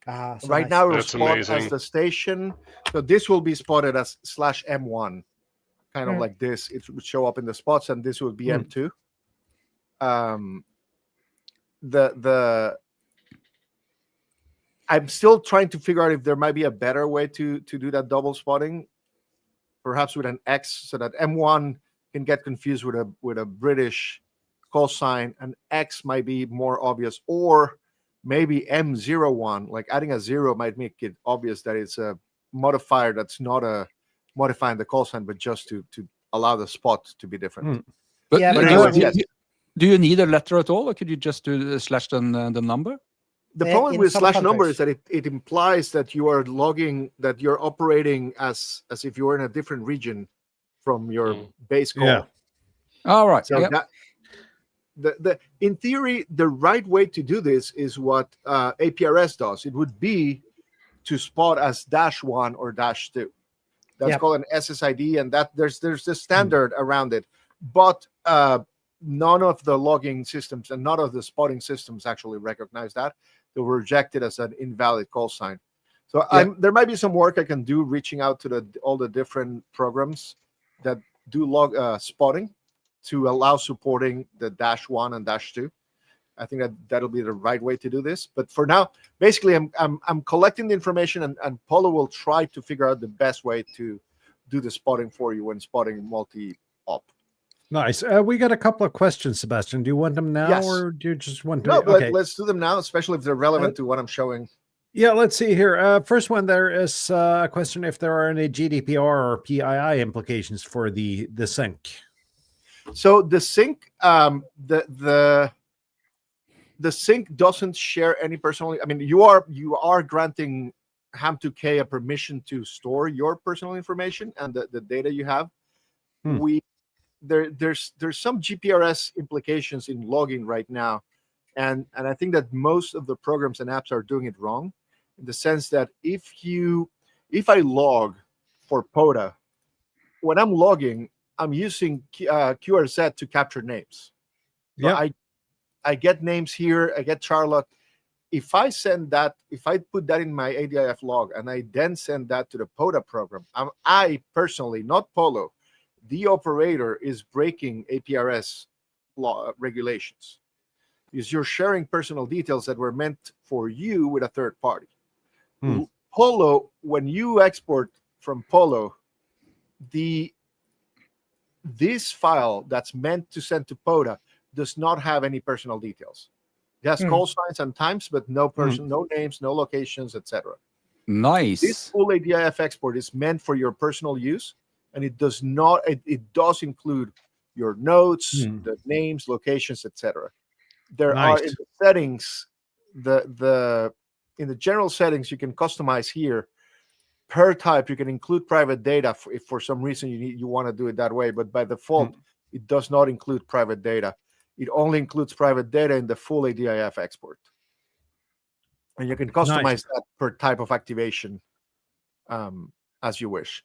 So right now it will spot as the station. So this will be spotted as /M1, kind of like this. It would show up in the spots, and this would be M2. I'm still trying to figure out if there might be a better way to do that double spotting, perhaps with an X, so that M1 can get confused with a British call sign, and X might be more obvious, or maybe M01, like adding a 0 might make it obvious that it's a modifier that's not a modifying the call sign, but just to allow the spot to be different. But do you need a letter at all, or could you just do slash the number? The problem with slash number is that it implies that you are logging, that you're operating as if you were in a different region from your base call. Yeah. All right. So in theory, the right way to do this is what APRS does. It would be to spot as -1 or -2. That's called an SSID, and that there's the standard around it. But none of the logging systems and none of the spotting systems actually recognize that. They were rejected as an invalid call sign. So there might be some work I can do reaching out to all the different programs that do log spotting to allow supporting the -1 and -2. I think that'll be the right way to do this. But for now, basically, I'm collecting the information, and PoLo will try to figure out the best way to do the spotting for you when spotting multi-op. Nice. We got a couple of questions, Sebastian. Do you want them now, or do you just want to? No, but let's do them now, especially if they're relevant to what I'm showing. Yeah, let's see here. First one, there is a question if there are any GDPR or PII implications for the sync. So the sync, the sync doesn't share any personal. I mean, you are granting Ham2K a permission to store your personal information and the data you have. There's some GPRS implications in logging right now, and I think that most of the programs and apps are doing it wrong, in the sense that if I log for PODA, when I'm logging, I'm using QRZ to capture names. So I get names here, I get Charlotte. If I put that in my ADIF log and I then send that to the PODA program, I personally, not PoLo, the operator is breaking APRS law regulations, because you're sharing personal details that were meant for you with a third party. PoLo, when you export from PoLo, this file that's meant to send to PODA does not have any personal details. It has call signs and times, but no no names, no locations, etc. Nice. This full ADIF export is meant for your personal use, and it does not. It does include your notes, the names, locations, etc. There are in the settings, in the general settings, you can customize here per type. You can include private data if for some reason you want to do it that way, but by default, it does not include private data. It only includes private data in the full ADIF export, and you can customize that per type of activation as you wish.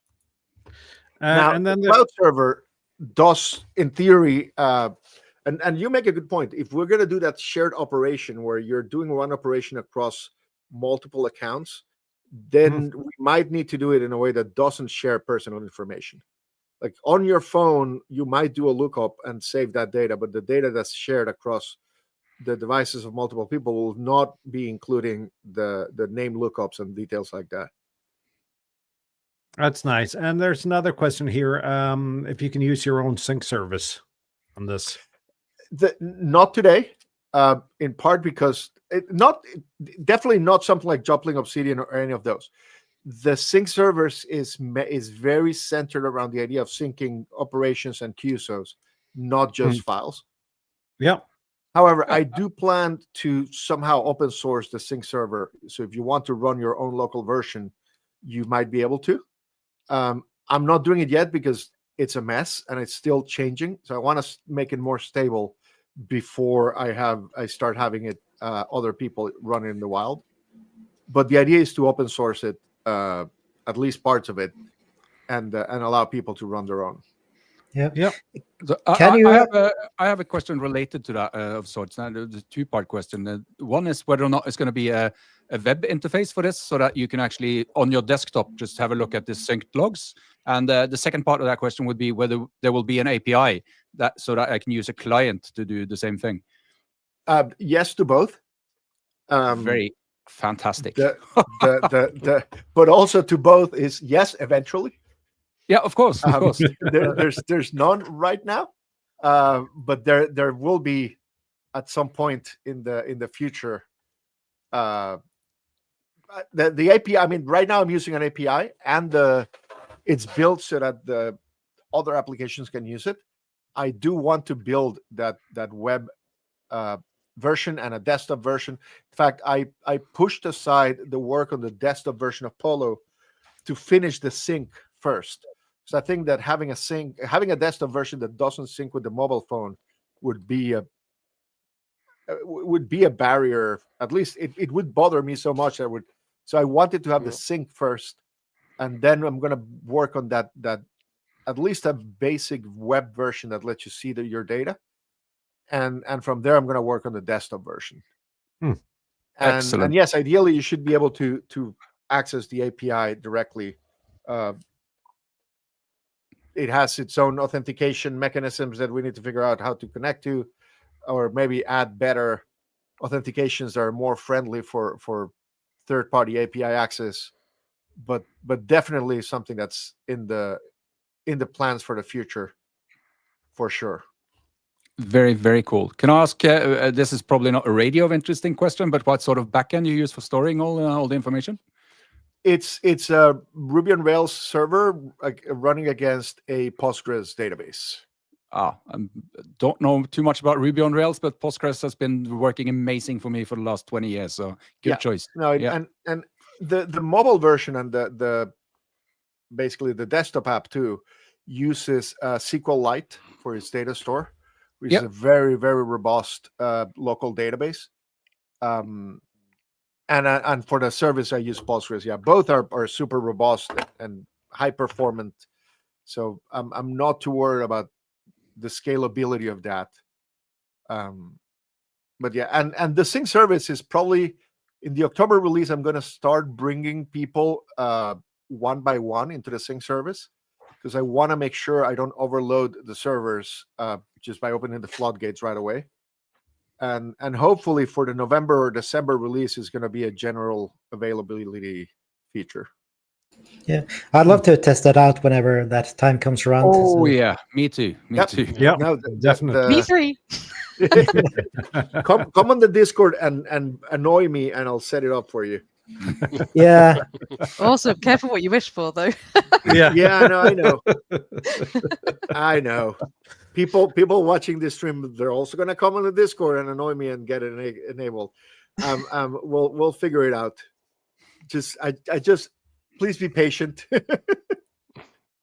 Now, and then the cloud server does, in theory, and you make a good point. If we're going to do that shared operation where you're doing one operation across multiple accounts, then we might need to do it in a way that doesn't share personal information. Like on your phone, you might do a lookup and save that data, but the data that's shared across the devices of multiple people will not be including the name lookups and details like that. That's nice. And there's another question here. If you can use your own sync service on this. Not today. in part because definitely not something like Joplin Obsidian or any of those. The sync servers is very centered around the idea of syncing operations and QSOs, not just files. Yeah. However, I do plan to somehow open source the sync server. So if you want to run your own local version, you might be able to. I'm not doing it yet because it's a mess and it's still changing. So I want to make it more stable before I start having it other people run it in the wild. But the idea is to open source it, at least parts of it, and allow people to run their own. Yeah. So Can I have a question related to that of sorts. Now, the 2-part question. One is whether or not it's going to be a web interface for this, so that you can actually on your desktop just have a look at the synced logs. And the second part of that question would be whether there will be an API so that I can use a client to do the same thing. Yes to both. Very fantastic. But also to both is yes eventually. Yeah, of course. There's none right now, but there will be at some point in the future. The API. I mean, right now I'm using an API, and it's built so that the other applications can use it. I do want to build that web version and a desktop version. In fact, I pushed aside the work on the desktop version of PoLo to finish the sync first. So I think that having a desktop version that doesn't sync with the mobile phone would be a barrier. At least it would bother me so much. So I wanted to have the sync first, and then I'm going to work on that at least a basic web version that lets you see your data, and from there I'm going to work on the desktop version. Excellent. And yes, ideally you should be able to access the API directly. It has its own authentication mechanisms that we need to figure out how to connect to, or maybe add better authentications that are more friendly for third-party API access. But definitely something that's in the plans for the future, for sure. Very, very cool. Can I ask? This is probably not a radio of interesting question, but what sort of backend you use for storing all the information? It's a Ruby on Rails server running against a Postgres database. I don't know too much about Ruby on Rails, but Postgres has been working amazing for me for the last 20 years. So good choice. No, and the mobile version and the basically the desktop app too uses SQLite for its data store, which is a very, very robust local database. And for the service, I use Postgres. Yeah, both are super robust and high performant. So I'm not too worried about the scalability of that. But yeah, and the sync service is probably in the October release. I'm going to start bringing people one by one into the sync service, because I want to make sure I don't overload the servers just by opening the floodgates right away. And hopefully for the November or December release is going to be a general availability feature. Yeah, I'd love to test that out whenever that time comes around. Oh yeah, me too. Me too. Yeah, no, definitely. Me three. come on the Discord and annoy me, and I'll set it up for you. Yeah. Awesome. Careful what you wish for, though. Yeah. Yeah, no, I know. People watching this stream, they're also going to come on the Discord and annoy me and get it enabled. We'll figure it out. Just please be patient.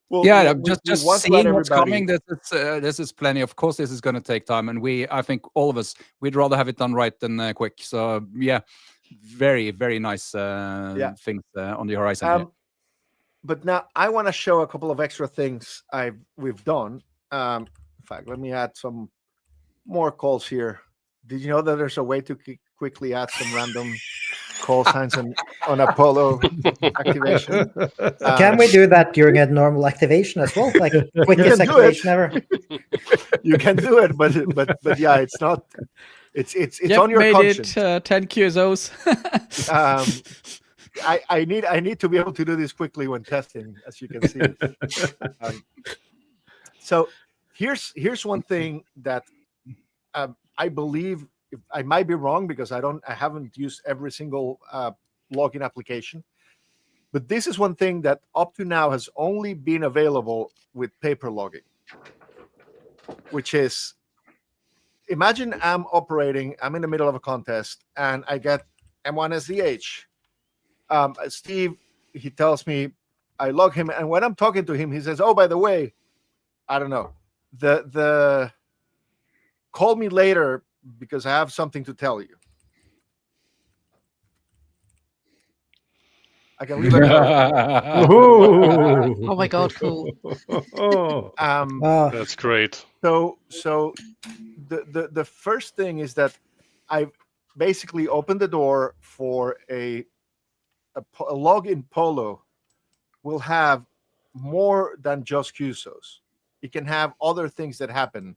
Just seeing what's coming. This is plenty. Of course, this is going to take time, and I think all of us, we'd rather have it done right than quick. So yeah, very, very nice things on the horizon here. But now I want to show a couple of extra things we've done. In fact, let me add some more calls here. Did you know that there's a way to quickly add some random call signs on a PoLo activation? Can we do that during a normal activation as well? Like quickest activation ever? You can do it, but yeah, it's not. It's on your conscience. 10 QSOs. I need to be able to do this quickly when testing, as you can see. So here's one thing that I believe I might be wrong because I haven't used every single login application. But this is one thing that up to now has only been available with paper logging, which is, imagine I'm in the middle of a contest, and I get M1SDH. Steve, he tells me, I log him, and when I'm talking to him, he says, oh, by the way, I don't know, the call me later because I have something to tell you. I can leave a note. Oh my god, cool. That's great. So the first thing is that I've basically opened the door for a log in PoLo will have more than just QSOs. It can have other things that happen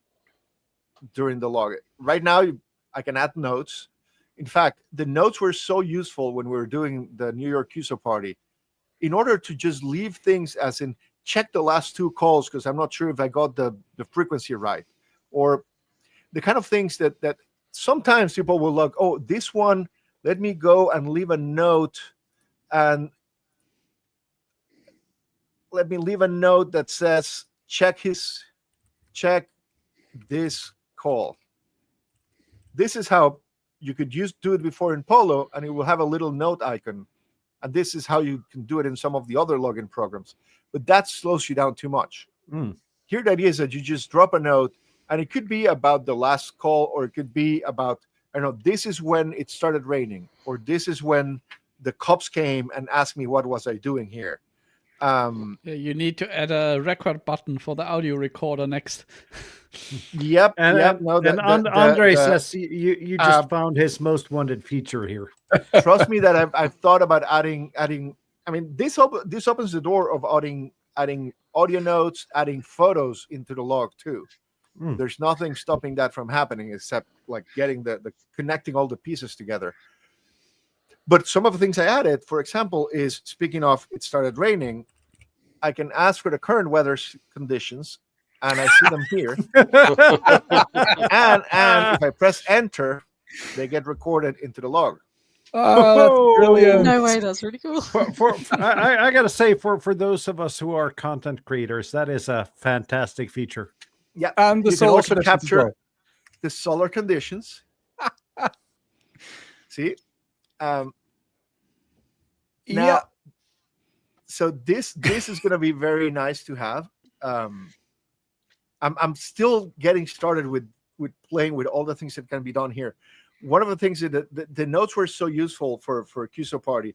during the log. Right now, I can add notes. In fact, the notes were so useful when we were doing the New York QSO party. In order to just leave things as in check the last 2 calls because I'm not sure if I got the frequency right, or the kind of things that sometimes people will log. Oh, this one, let me go and leave a note, and let me leave a note that says check this call. This is how you could do it before in PoLo, and it will have a little note icon. And this is how you can do it in some of the other login programs. But that slows you down too much. Here, the idea is that you just drop a note, and it could be about the last call, or it could be about, I don't know, this is when it started raining, or this is when the cops came and asked me what was I doing here. You need to add a record button for the audio recorder next. Yep. Andre says you just found his most wanted feature here. Trust me that I've thought about adding. I mean, this opens the door of adding audio notes, adding photos into the log too. There's nothing stopping that from happening except like getting the connecting all the pieces together. But some of the things I added, for example, is speaking of it started raining, I can ask for the current weather conditions, and I see them here. and if I press enter, they get recorded into the log. Oh, that's brilliant. No way, that's really cool. I gotta say, for those of us who are content creators, that is a fantastic feature. Yeah, and the you can solar also conditions as capture well. the solar conditions. See, now, so this is going to be very nice to have. I'm still getting started with playing with all the things that can be done here. One of the things that the notes were so useful for QSO party.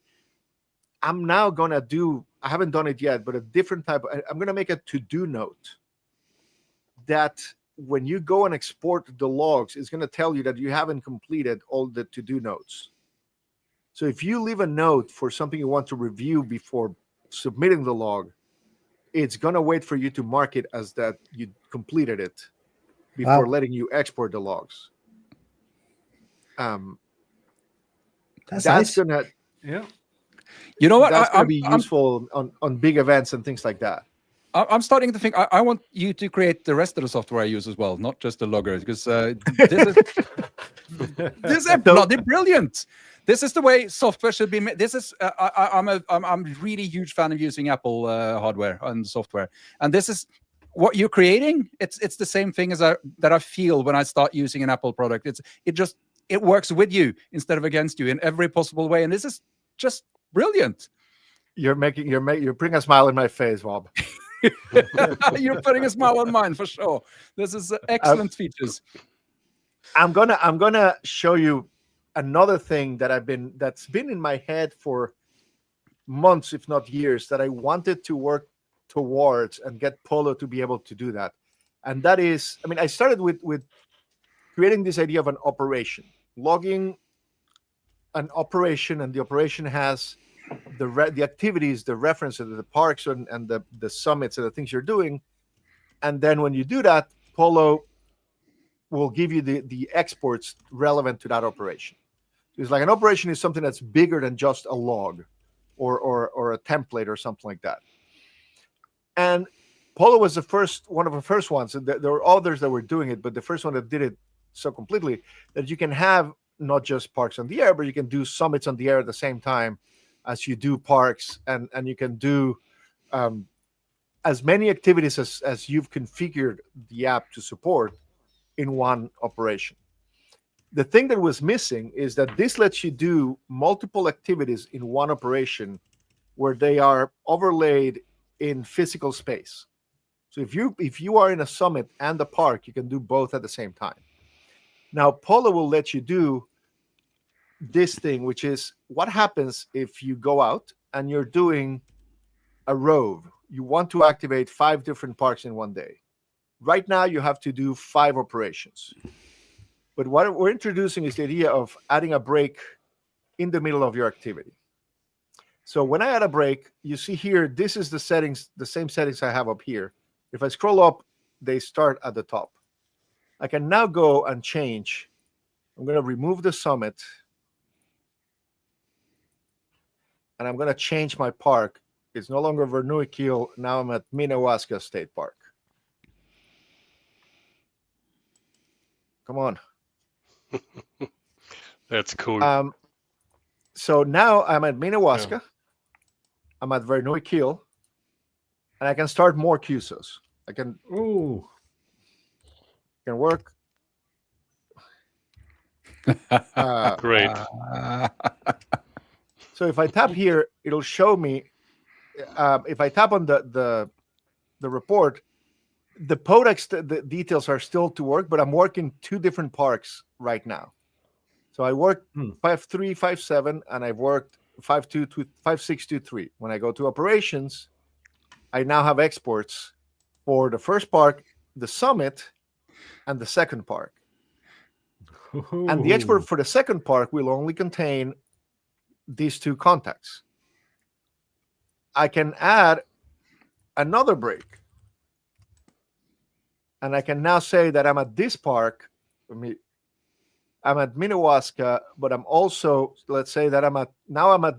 I'm now gonna do. I haven't done it yet, but a different type. I'm gonna make a to-do note that when you go and export the logs, it's gonna tell you that you haven't completed all the to-do notes. So if you leave a note for something you want to review before submitting the log, it's gonna wait for you to mark it as that you completed it before letting you export the logs. That's nice. gonna, You know what? That's gonna be useful on big events and things like that. I'm starting to think I want you to create the rest of the software I use as well, not just the logger, because this is bloody brilliant. This is the way software should be made. This is I'm a really huge fan of using Apple hardware and software, and this is what you're creating. It's the same thing as that I feel when I start using an Apple product. It works with you instead of against you in every possible way, and this is just brilliant. You're putting a smile in my face, Bob. You're putting a smile on mine for sure. This is excellent features. I'm gonna show you another thing that's been in my head for months, if not years, that I wanted to work towards and get PoLo to be able to do that. And that is, I mean, I started with creating this idea of an operation, logging an operation, and the operation has the activities, the references, the parks, and the summits and the things you're doing. And then when you do that, PoLo will give you the exports relevant to that operation. It's like an operation is something that's bigger than just a log or a template or something like that. And PoLo was one of the first ones. And there were others that were doing it, but the first one that did it so completely that you can have not just parks on the air, but you can do summits on the air at the same time as you do parks, and you can do as many activities as you've configured the app to support in one operation. The thing that was missing is that this lets you do multiple activities in one operation where they are overlaid in physical space. So if you are in a summit and a park, you can do both at the same time. Now, PoLo will let you do this thing, which is what happens if you go out and you're doing a rove. You want to activate 5 different parks in one day. Right now, you have to do 5 operations. But what we're introducing is the idea of adding a break in the middle of your activity. So when I add a break, you see here, this is the settings, the same settings I have up here. If I scroll up, they start at the top. I can now go and change. I'm going to remove the summit. And I'm going to change my park. It's no longer Verneuil-Kiel. Now I'm at Minnewaska State Park. Come on. That's cool. So now I'm at Minnewaska. Yeah. I'm at Verneuil-Kiel. And I can start more QSOs. I can work. Great. So if I tap here, it'll show me. If I tap on the report, the PODEX the details are still to work, but I'm working 2 different parks right now. So I worked 5.3, 5.7, and I've worked 5.2, 5.6, 2.3. When I go to operations, I now have exports for the first park, the summit, and the second park. And the export for the second park will only contain these 2 contacts. I can add another break. And I can now say that I'm at this park. I'm at Minnewaska, but I'm also, let's say that I'm at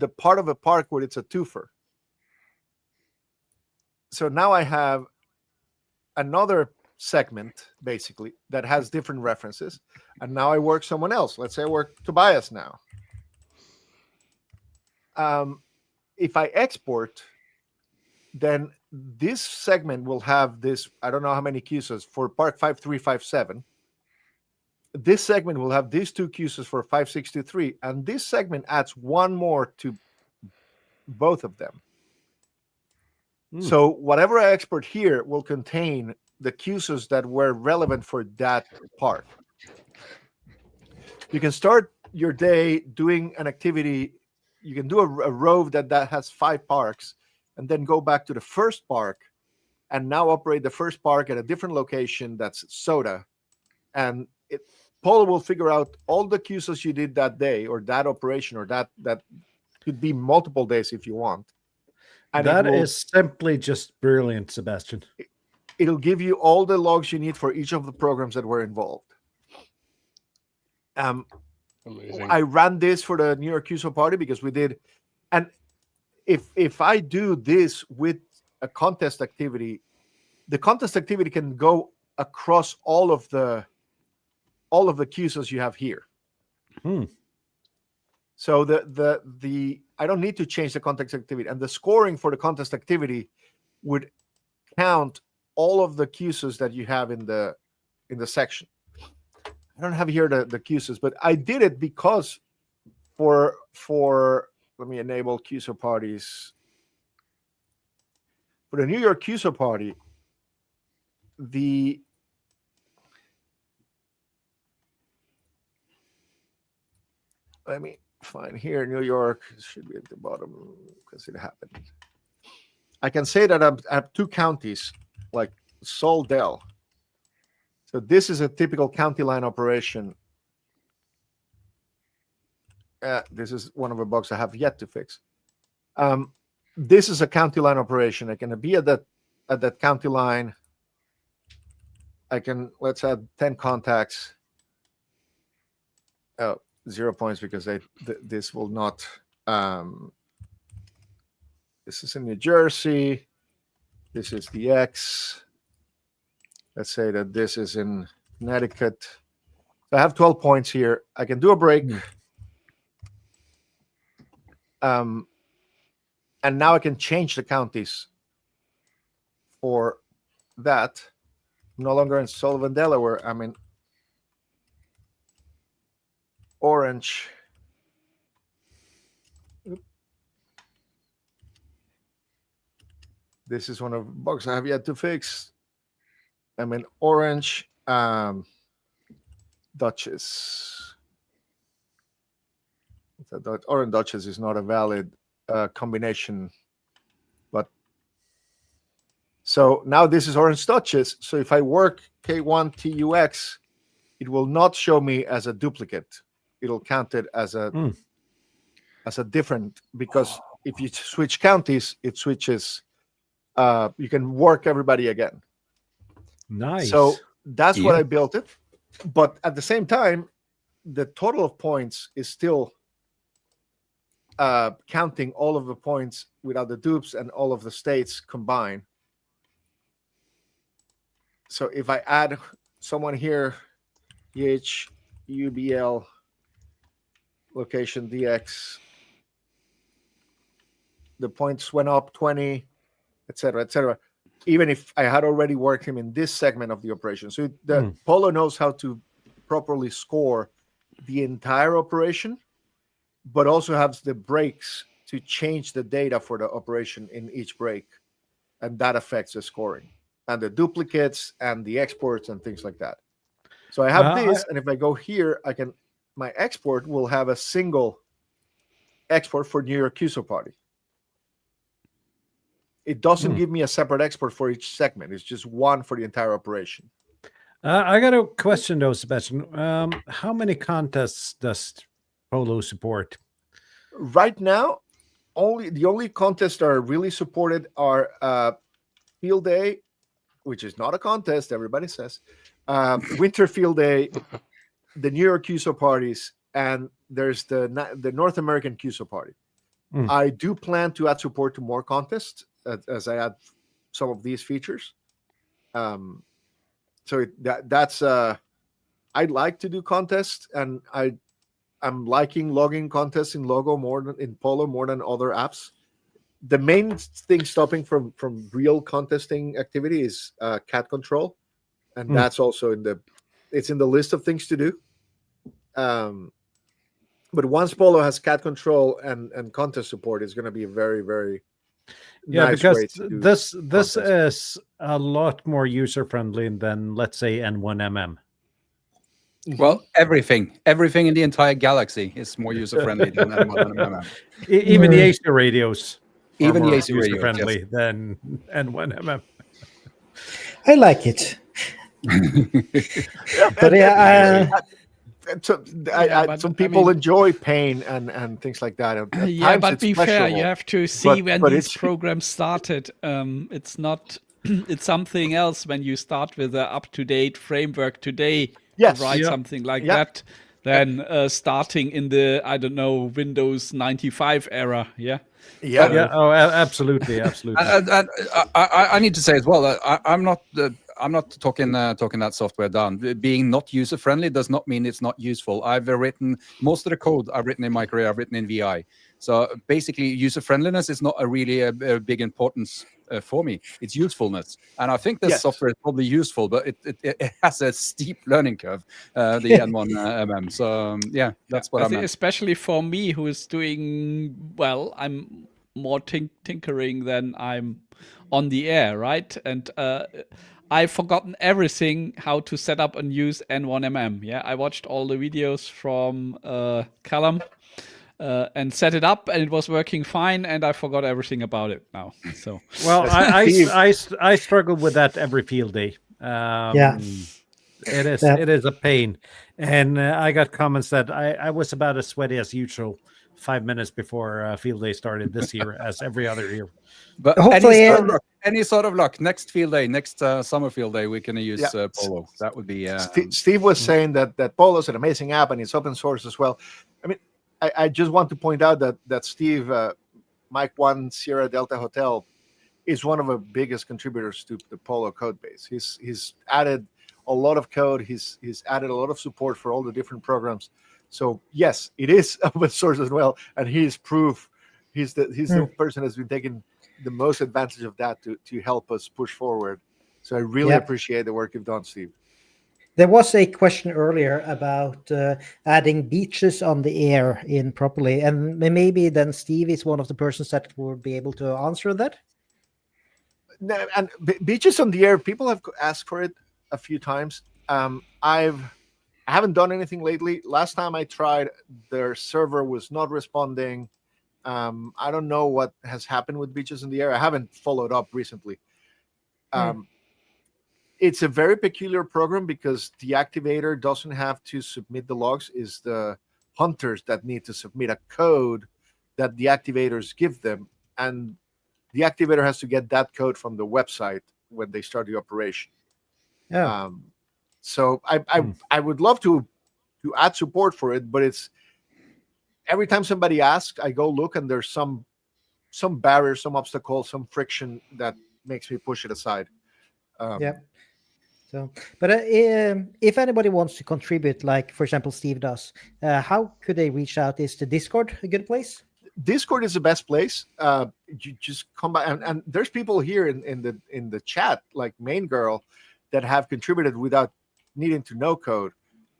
the part of a park where it's a twofer. So now I have another segment, basically, that has different references. And now I work someone else. Let's say I work Tobias now. If I export, then this segment will have this, I don't know how many QSOs for Park 5357. This segment will have these 2 QSOs for 5623, and this segment adds 1 more to both of them. So whatever I export here will contain the QSOs that were relevant for that park. You can start your day doing an activity. You can do a rove that has 5 parks, and then go back to the first park and now operate the first park at a different location that's soda. And PoLo will figure out all the QSOs you did that day or that operation, or that could be multiple days if you want. And that is simply just brilliant, Sebastian. It'll give you all the logs you need for each of the programs that were involved. Amazing. I ran this for the New York QSO party because we did, and if I do this with a contest activity, the contest activity can go across all of the QSOs you have here. So the I don't need to change the contest activity, and the scoring for the contest activity would count all of the QSOs that you have in the section. I don't have here the QSOs, but I did it because for let me enable QSO parties. For the New York QSO party, let me find here, New York, it should be at the bottom because it happened. I can say that I have 2 counties, like Soldell. So this is a typical county line operation. This is one of the bugs I have yet to fix. This is a county line operation. I can be at that county line. I can, let's add 10 contacts. Oh, 0 points because this will not. This is in New Jersey. This is the X. Let's say that this is in Connecticut. I have 12 points here. I can do a break. And now I can change the counties for that. I'm no longer in Sullivan, Delaware. I'm in Orange. This is one of the bugs I have yet to fix. I'm in Orange, Duchess. Orange Duchess is not a valid combination. But so now this is Orange Duchess. So if I work K1TUX, it will not show me as a duplicate. It'll count it as a different, because if you switch counties, it switches. You can work everybody again. Nice. So that's what I built it. But at the same time, the total of points is still counting all of the points without the dupes and all of the states combined. So if I add someone here, UBL, location DX, the points went up 20, etc., etc. Even if I had already worked him in this segment of the operation. So the PoLo knows how to properly score the entire operation, but also has the breaks to change the data for the operation in each break. And that affects the scoring and the duplicates and the exports and things like that. So I have this, and if I go here, my export will have a single export for New York QSO party. It doesn't give me a separate export for each segment. It's just one for the entire operation. I got a question though, Sebastian. How many contests does PoLo support? Right now, the only contests that are really supported are Field Day, which is not a contest, everybody says, Winter Field Day, the New York QSO parties, and there's the North American QSO party. I do plan to add support to more contests as I add some of these features. So that's I'd like to do contests, and I'm liking logging contests in PoLo more than other apps. The main thing stopping from real contesting activity is cat control, and that's also in the list of things to do. But once PoLo has cat control and contest support, it's going to be a very, very nice because way to do this is a lot more user friendly than, let's say, N1MM. Well, everything in the entire galaxy is more user friendly than N1MM. Even the AC radios. Even the more AC radio, user-friendly than N1MM. I like it. But yeah, some people enjoy pain and things like that. Yeah, but be fair, you have to see when these it's programs started. It's not. It's something else when you start with an up-to-date framework today to write something like that than starting in the, I don't know, Windows 95 era. Yeah. Oh, absolutely. I need to say as well that I'm not talking that software down. Being not user friendly does not mean it's not useful. I've written most of the code I've written in my career. I've written in VI. So basically, user friendliness is not a big importance for me. It's usefulness, and I think this software is probably useful, but it has a steep learning curve. The N1MM. So that's what I meant. Especially for me, who is doing well. I'm more tinkering than I'm on the air, right? And I've forgotten everything how to set up and use N1MM. Yeah, I watched all the videos from Callum and set it up, and it was working fine, and I forgot everything about it now. So well, I struggle with that every field day. It is a pain, and I got comments that I was about as sweaty as usual 5 minutes before field day started this year, as every other year. But any sort of luck. Next field day, next summer field day, we can use PoLo. That would be. Steve was saying that PoLo is an amazing app and it's open source as well. I mean, I just want to point out that Steve, Mike 1 Sierra Delta Hotel, is one of the biggest contributors to the PoLo code base. He's added a lot of code. He's added a lot of support for all the different programs. So yes, it is open source as well, and he is proof. He's the person that's been taking the most advantage of that to help us push forward. So I really appreciate the work you've done, Steve. There was a question earlier about adding beaches on the air in properly, and maybe then Steve is one of the persons that will be able to answer that. And beaches on the air, people have asked for it a few times. I haven't done anything lately. Last time I tried, their server was not responding. I don't know what has happened with beaches in the air. I haven't followed up recently. It's a very peculiar program because the activator doesn't have to submit the logs. It's the hunters that need to submit a code that the activators give them. And the activator has to get that code from the website when they start the operation. Yeah. So I would love to add support for it, but it's every time somebody asks, I go look and there's some barrier, some obstacle, some friction that makes me push it aside. So, but if anybody wants to contribute, like for example Steve does, how could they reach out? Is the Discord a good place? Discord is the best place. You just come by, and there's people here in the chat, like Main Girl, that have contributed without needing to know code.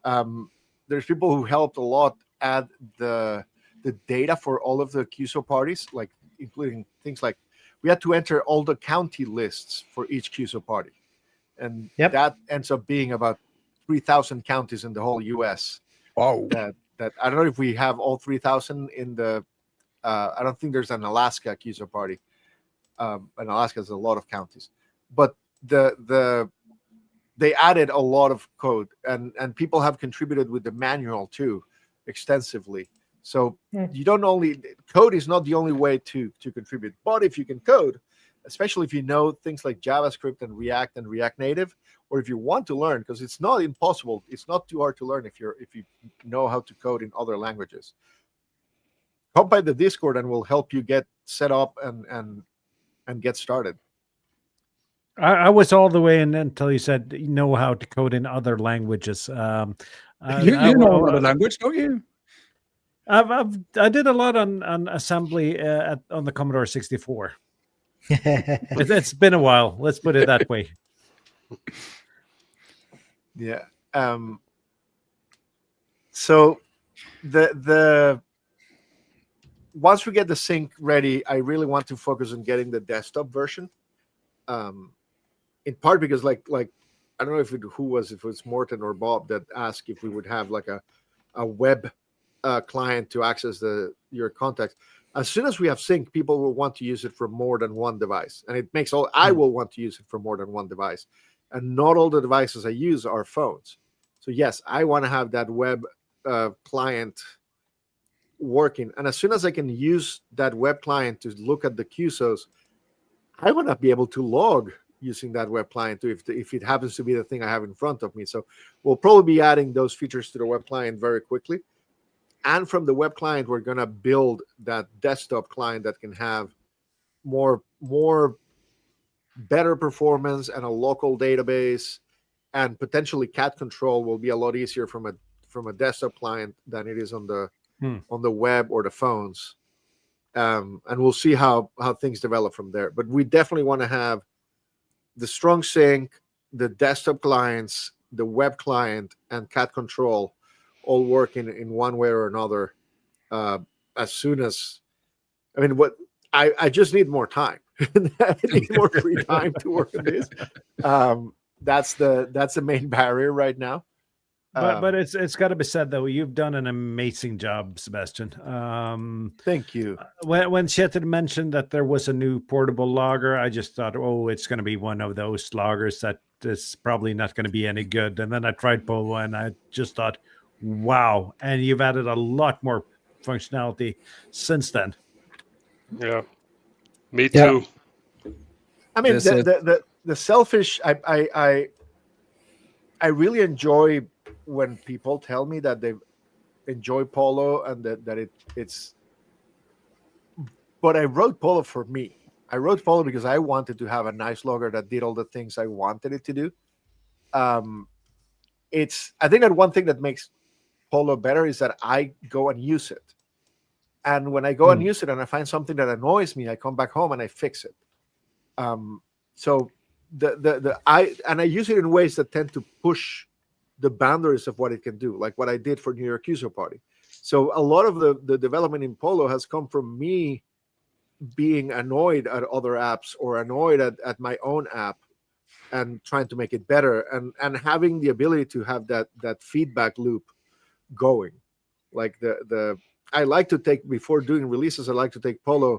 There's people who helped a lot add the data for all of the QSO parties, like including things like we had to enter all the county lists for each QSO party. And that ends up being about 3,000 counties in the whole U.S. Wow. That I don't know if we have all 3,000 in the. I don't think there's an Alaska QSO party. And Alaska has a lot of counties, but they added a lot of code, and people have contributed with the manual too extensively. So you don't only code is not the only way to contribute, but if you can code, especially if you know things like JavaScript and React Native, or if you want to learn, because it's not impossible, it's not too hard to learn if you know how to code in other languages. Come by the Discord and we'll help you get set up and get started. I was all the way in until you said you know how to code in other languages. You know another language, don't you? I did a lot on assembly on the Commodore 64. It's been a while. Let's put it that way. Yeah. So the once we get the sync ready, I really want to focus on getting the desktop version. In part because like I don't know if it was Morten or Bob that asked if we would have like a web client to access your contacts. As soon as we have sync, people will want to use it for more than one device, and it makes I will want to use it for more than one device, and not all the devices I use are phones. So yes, I want to have that web client working, and as soon as I can use that web client to look at the QSOs, I want to be able to log using that web client too, if it happens to be the thing I have in front of me. So we'll probably be adding those features to the web client very quickly. And from the web client, we're going to build that desktop client that can have more better performance and a local database, and potentially cat control will be a lot easier from a desktop client than it is on the web or the phones. And we'll see how things develop from there. But we definitely want to have the strong sync, the desktop clients, the web client, and cat control all working in one way or another. As soon as, I just need more time. I need more free time to work on this. That's the main barrier right now. But it's got to be said though, you've done an amazing job, Sebastian. Thank you. When Kjetil mentioned that there was a new portable logger, I just thought, oh, it's going to be one of those loggers that is probably not going to be any good. And then I tried PoLo, and I just thought, wow! And you've added a lot more functionality since then. Yeah, me too. I mean, the selfish. I really enjoy when people tell me that they enjoy PoLo and that it's. But I wrote PoLo for me. I wrote PoLo because I wanted to have a nice logger that did all the things I wanted it to do. I think that one thing that makes PoLo better is that I go and use it. And when I go and use it and I find something that annoys me, I come back home and I fix it. So I use it in ways that tend to push the boundaries of what it can do, like what I did for New York User Party. So a lot of the development in PoLo has come from me being annoyed at other apps or annoyed at my own app and trying to make it better, and having the ability to have that feedback loop going. Like I like to take, before doing releases, I like to take PoLo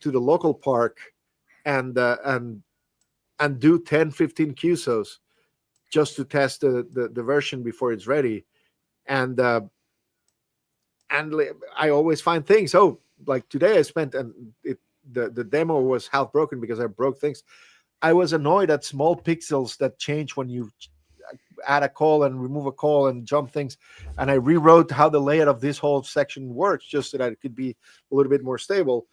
to the local park and do 10, 15 QSOs just to test the version before it's ready. And I always find things. Oh, like today I spent, and the demo was half broken because I broke things. I was annoyed at small pixels that change when you add a call and remove a call and jump things. And I rewrote how the layout of this whole section works just so that it could be a little bit more stable.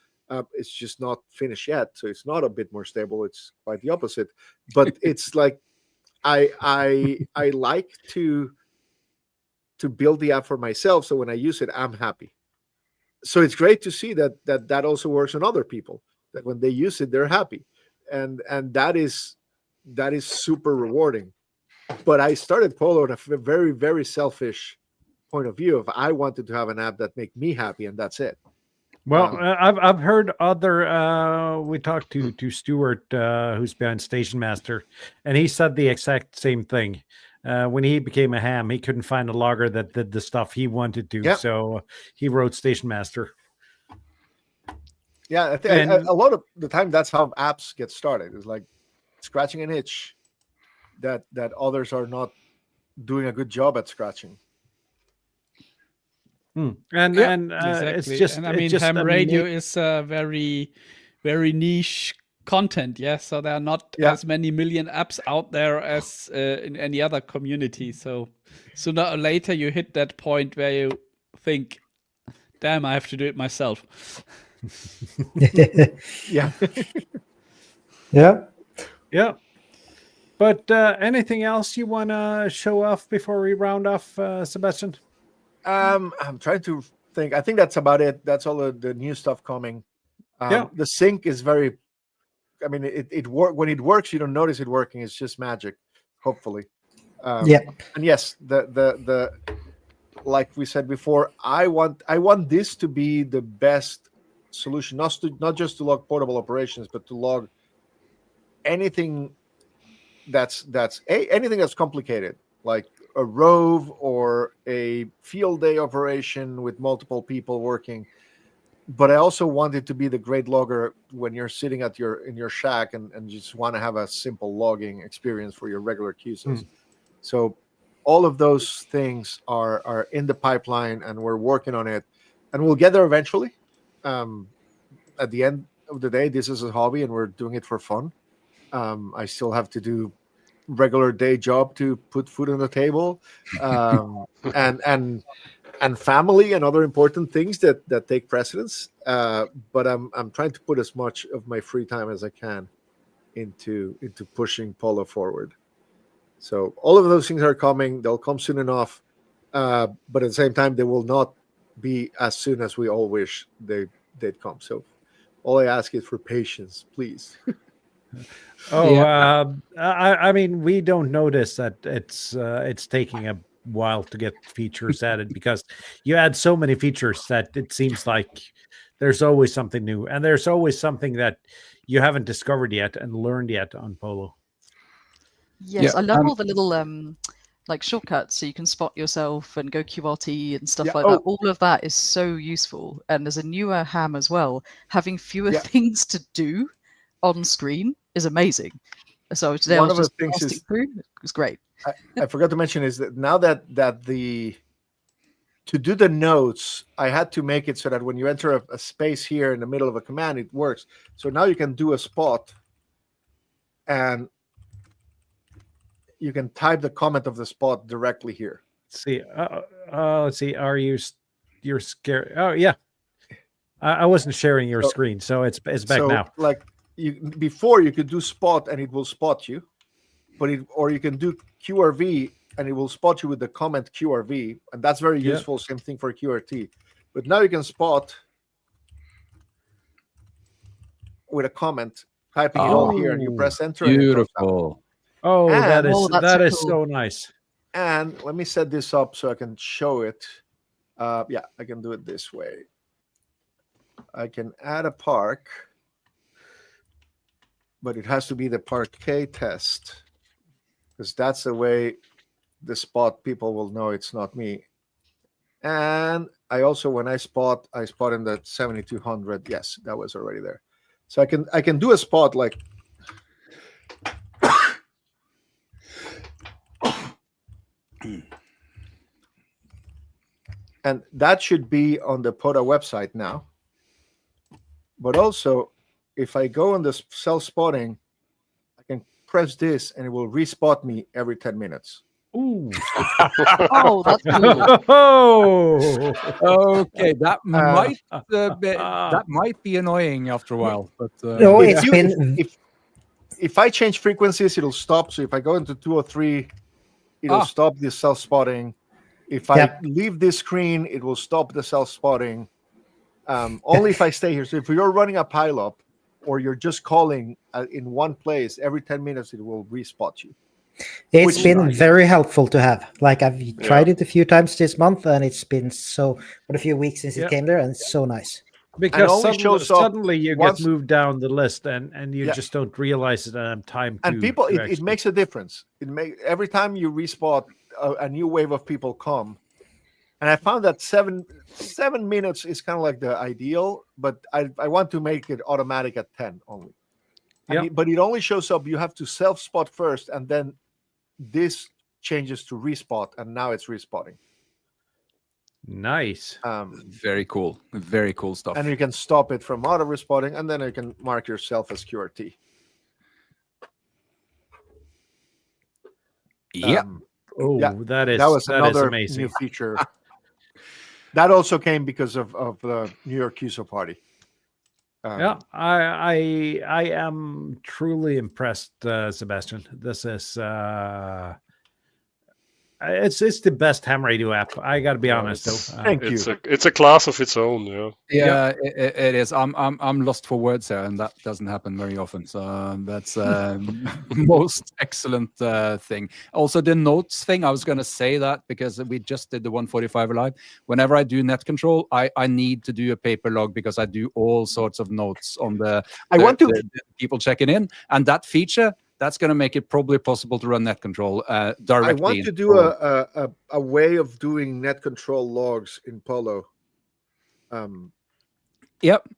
It's just not finished yet, so it's not a bit more stable. It's quite the opposite. But it's like I like to build the app for myself, so when I use it, I'm happy. So it's great to see that also works on other people. That when they use it, they're happy, and that is super rewarding. But I started PoLo in a very, very selfish point of view. If I wanted to have an app that make me happy, and that's it. Well, I've heard other. We talked to Stuart, who's behind Station Master, and he said the exact same thing. When he became a ham, he couldn't find a logger that did the stuff he wanted to, so he wrote Station Master. Yeah, a lot of the time that's how apps get started. It's like scratching an itch that others are not doing a good job at scratching. And exactly. It's just, and I mean, ham radio is very, very niche content. So there are not as many million apps out there as in any other community. So sooner or later you hit that point where you think, damn, I have to do it myself. Yeah. But anything else you want to show off before we round off, Sebastian? I'm trying to think. I think that's about it. That's all the new stuff coming. The sync is very, I mean, it when it works, you don't notice it working. It's just magic, hopefully. And yes, the like we said before, I want this to be the best solution, not just to log portable operations, but to log anything that's anything that's complicated, like a rove or a field day operation with multiple people working. But I also want it to be the great logger when you're sitting in your shack and just want to have a simple logging experience for your regular QSOs. So all of those things are in the pipeline, and we're working on it, and we'll get there eventually. At the end of the day, this is a hobby and we're doing it for fun. I still have to do regular day job to put food on the table, and family and other important things that take precedence. But I'm trying to put as much of my free time as I can into pushing PoLo forward. So all of those things are coming. They'll come soon enough, but at the same time, they will not be as soon as we all wish they'd come. So all I ask is for patience, please. I mean, we don't notice that it's taking a while to get features added, because you add so many features that it seems like there's always something new, and there's always something that you haven't discovered yet and learned yet on PoLo. Yes, I love all the little like shortcuts, so you can spot yourself and go QRT and stuff like that. All of that is so useful, and as a newer ham as well, having fewer things to do on screen is amazing. So today One I was of just the things passing through. It was great. I forgot to mention is that now that to do the notes, I had to make it so that when you enter a space here in the middle of a command, it works. So now you can do a spot, and you can type the comment of the spot directly here. Let's see. You're scared? Oh yeah. I wasn't sharing your screen, so it's back now. Like before, you could do spot and it will spot you, or you can do QRV and it will spot you with the comment QRV, and that's very useful. Same thing for QRT. But now you can spot with a comment, typing it all here, and you press enter. Beautiful. Oh, And, that is cool. so nice. And let me set this up so I can show it. Yeah, I can do it this way. I can add a park, but it has to be the parquet test, because that's the way the spot people will know it's not me. And I also, when I spot in the 7200. Yes, that was already there. So I can do a spot like and that should be on the POTA website now. But also, if I go on the self-spotting, I can press this and it will respot me every 10 minutes. Ooh. Oh, that's cool. Oh. Okay, that might be annoying after a while. But No, it's been. If I change frequencies, it'll stop. So if I go into 203, it'll stop the self-spotting. If I leave this screen, it will stop the self-spotting. Only if I stay here. So if you're running a pileup or you're just calling in one place, every 10 minutes it will respot you. It's been very helpful to have. Like I've tried it a few times this month, and it's been for a few weeks since it came there, and it's so nice. Because suddenly you get moved down the list, and you just don't realize it and time. And people, it makes a difference. Every time you respot, a new wave of people come. And I found that 7 minutes is kind of like the ideal, but I want to make it automatic at 10 only. But it only shows up. You have to self-spot first, and then this changes to respot, and now it's respotting. Nice. Very cool. Very cool stuff. And you can stop it from auto respotting, and then you can mark yourself as QRT. Yep. That was another amazing. new feature. That also came because of the New York QSO party. I am truly impressed, Sebastian. This is it's the best ham radio app. I got to be honest, though. Thank you. It's a class of its own. Yeah, it is. I'm lost for words here, and that doesn't happen very often. So that's most excellent thing. Also, the notes thing. I was going to say that because we just did the 145 live. Whenever I do net control, I need to do a paper log because I do all sorts of notes on the people checking in, and that feature. That's going to make it probably possible to run net control directly. I want to do a way of doing net control logs in PoLo. Yep,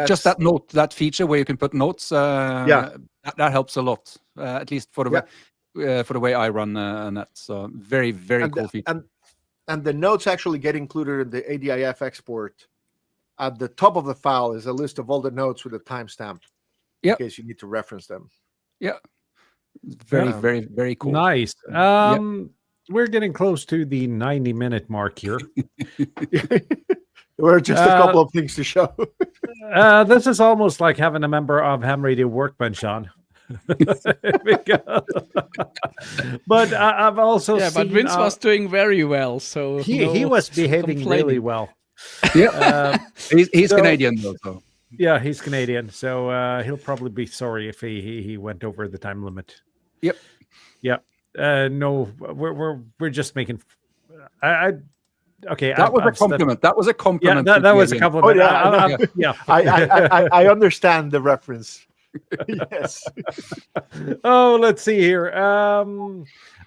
just that note, that feature where you can put notes. That helps a lot. At least for the way I run net. So very cool feature. And the notes actually get included in the ADIF export. At the top of the file is a list of all the notes with a timestamp. In case you need to reference them. Yeah, very cool. Nice. We're getting close to the 90-minute mark here. We're just a couple of things to show. This is almost like having a member of Ham Radio Workbench on. But I've also seen, but Vince was doing very well, so he was behaving really well. Yeah, he's Canadian though. So. Yeah, he's Canadian, so he'll probably be sorry if he went over the time limit. Yep. Yeah. No, we're just making. Okay. That was a compliment. That was a compliment. Yeah, that was a compliment. I understand the reference. Yes. Oh, let's see here.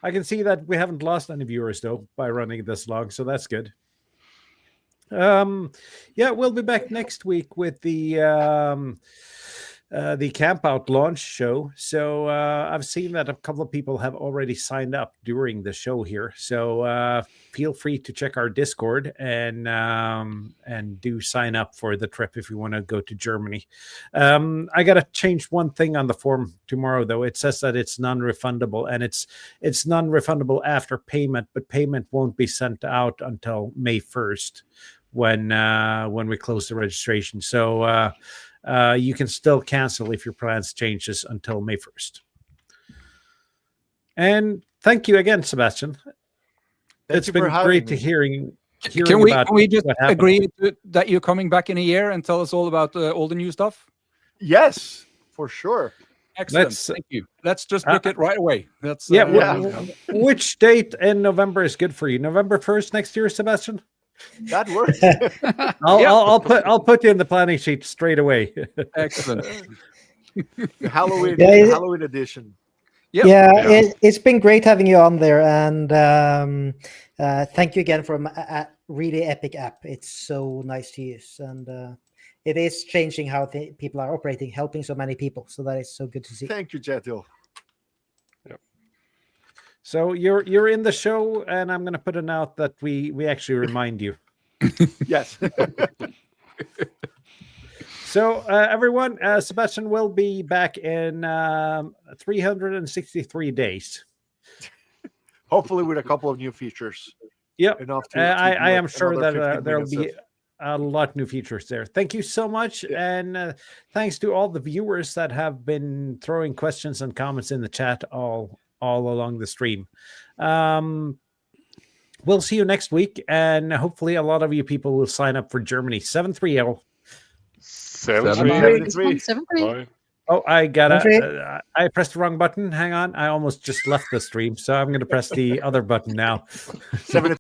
I can see that we haven't lost any viewers though by running this log, so that's good. We'll be back next week with the Camp Out launch show. So I've seen that a couple of people have already signed up during the show here. So feel free to check our Discord and do sign up for the trip if you want to go to Germany. I got to change one thing on the form tomorrow, though. It says that it's non-refundable, and it's non-refundable after payment, but payment won't be sent out until May 1st when we close the registration. So you can still cancel if your plans changes until May 1st. And thank you again, Sebastian. It's been great to hearing Can we just what happened. agree that you're coming back in a year and tell us all about all the new stuff? Yes, for sure. Excellent. Thank you. Let's just book it right away. That's Which date in November is good for you? November 1st next year, Sebastian? That works. I'll put you in the planning sheet straight away. Excellent. The Halloween edition. Yep. It's been great having you on there, and thank you again for a really epic app. It's so nice to use, and it is changing how people are operating, helping so many people. So that is so good to see. Thank you, Jetil. Yep. So you're in the show, and I'm going to put a note that we actually remind you. Yes. So everyone, Sebastian will be back in 363 days. Hopefully with a couple of new features. Yep. Enough to I am sure that there will be of... a lot of new features there. Thank you so much. And thanks to all the viewers that have been throwing questions and comments in the chat all along the stream. We'll see you next week. And hopefully a lot of you people will sign up for Germany 730. 7-3. Oh, I I pressed the wrong button. Hang on. I almost just left the stream. So I'm going to press the other button now. 7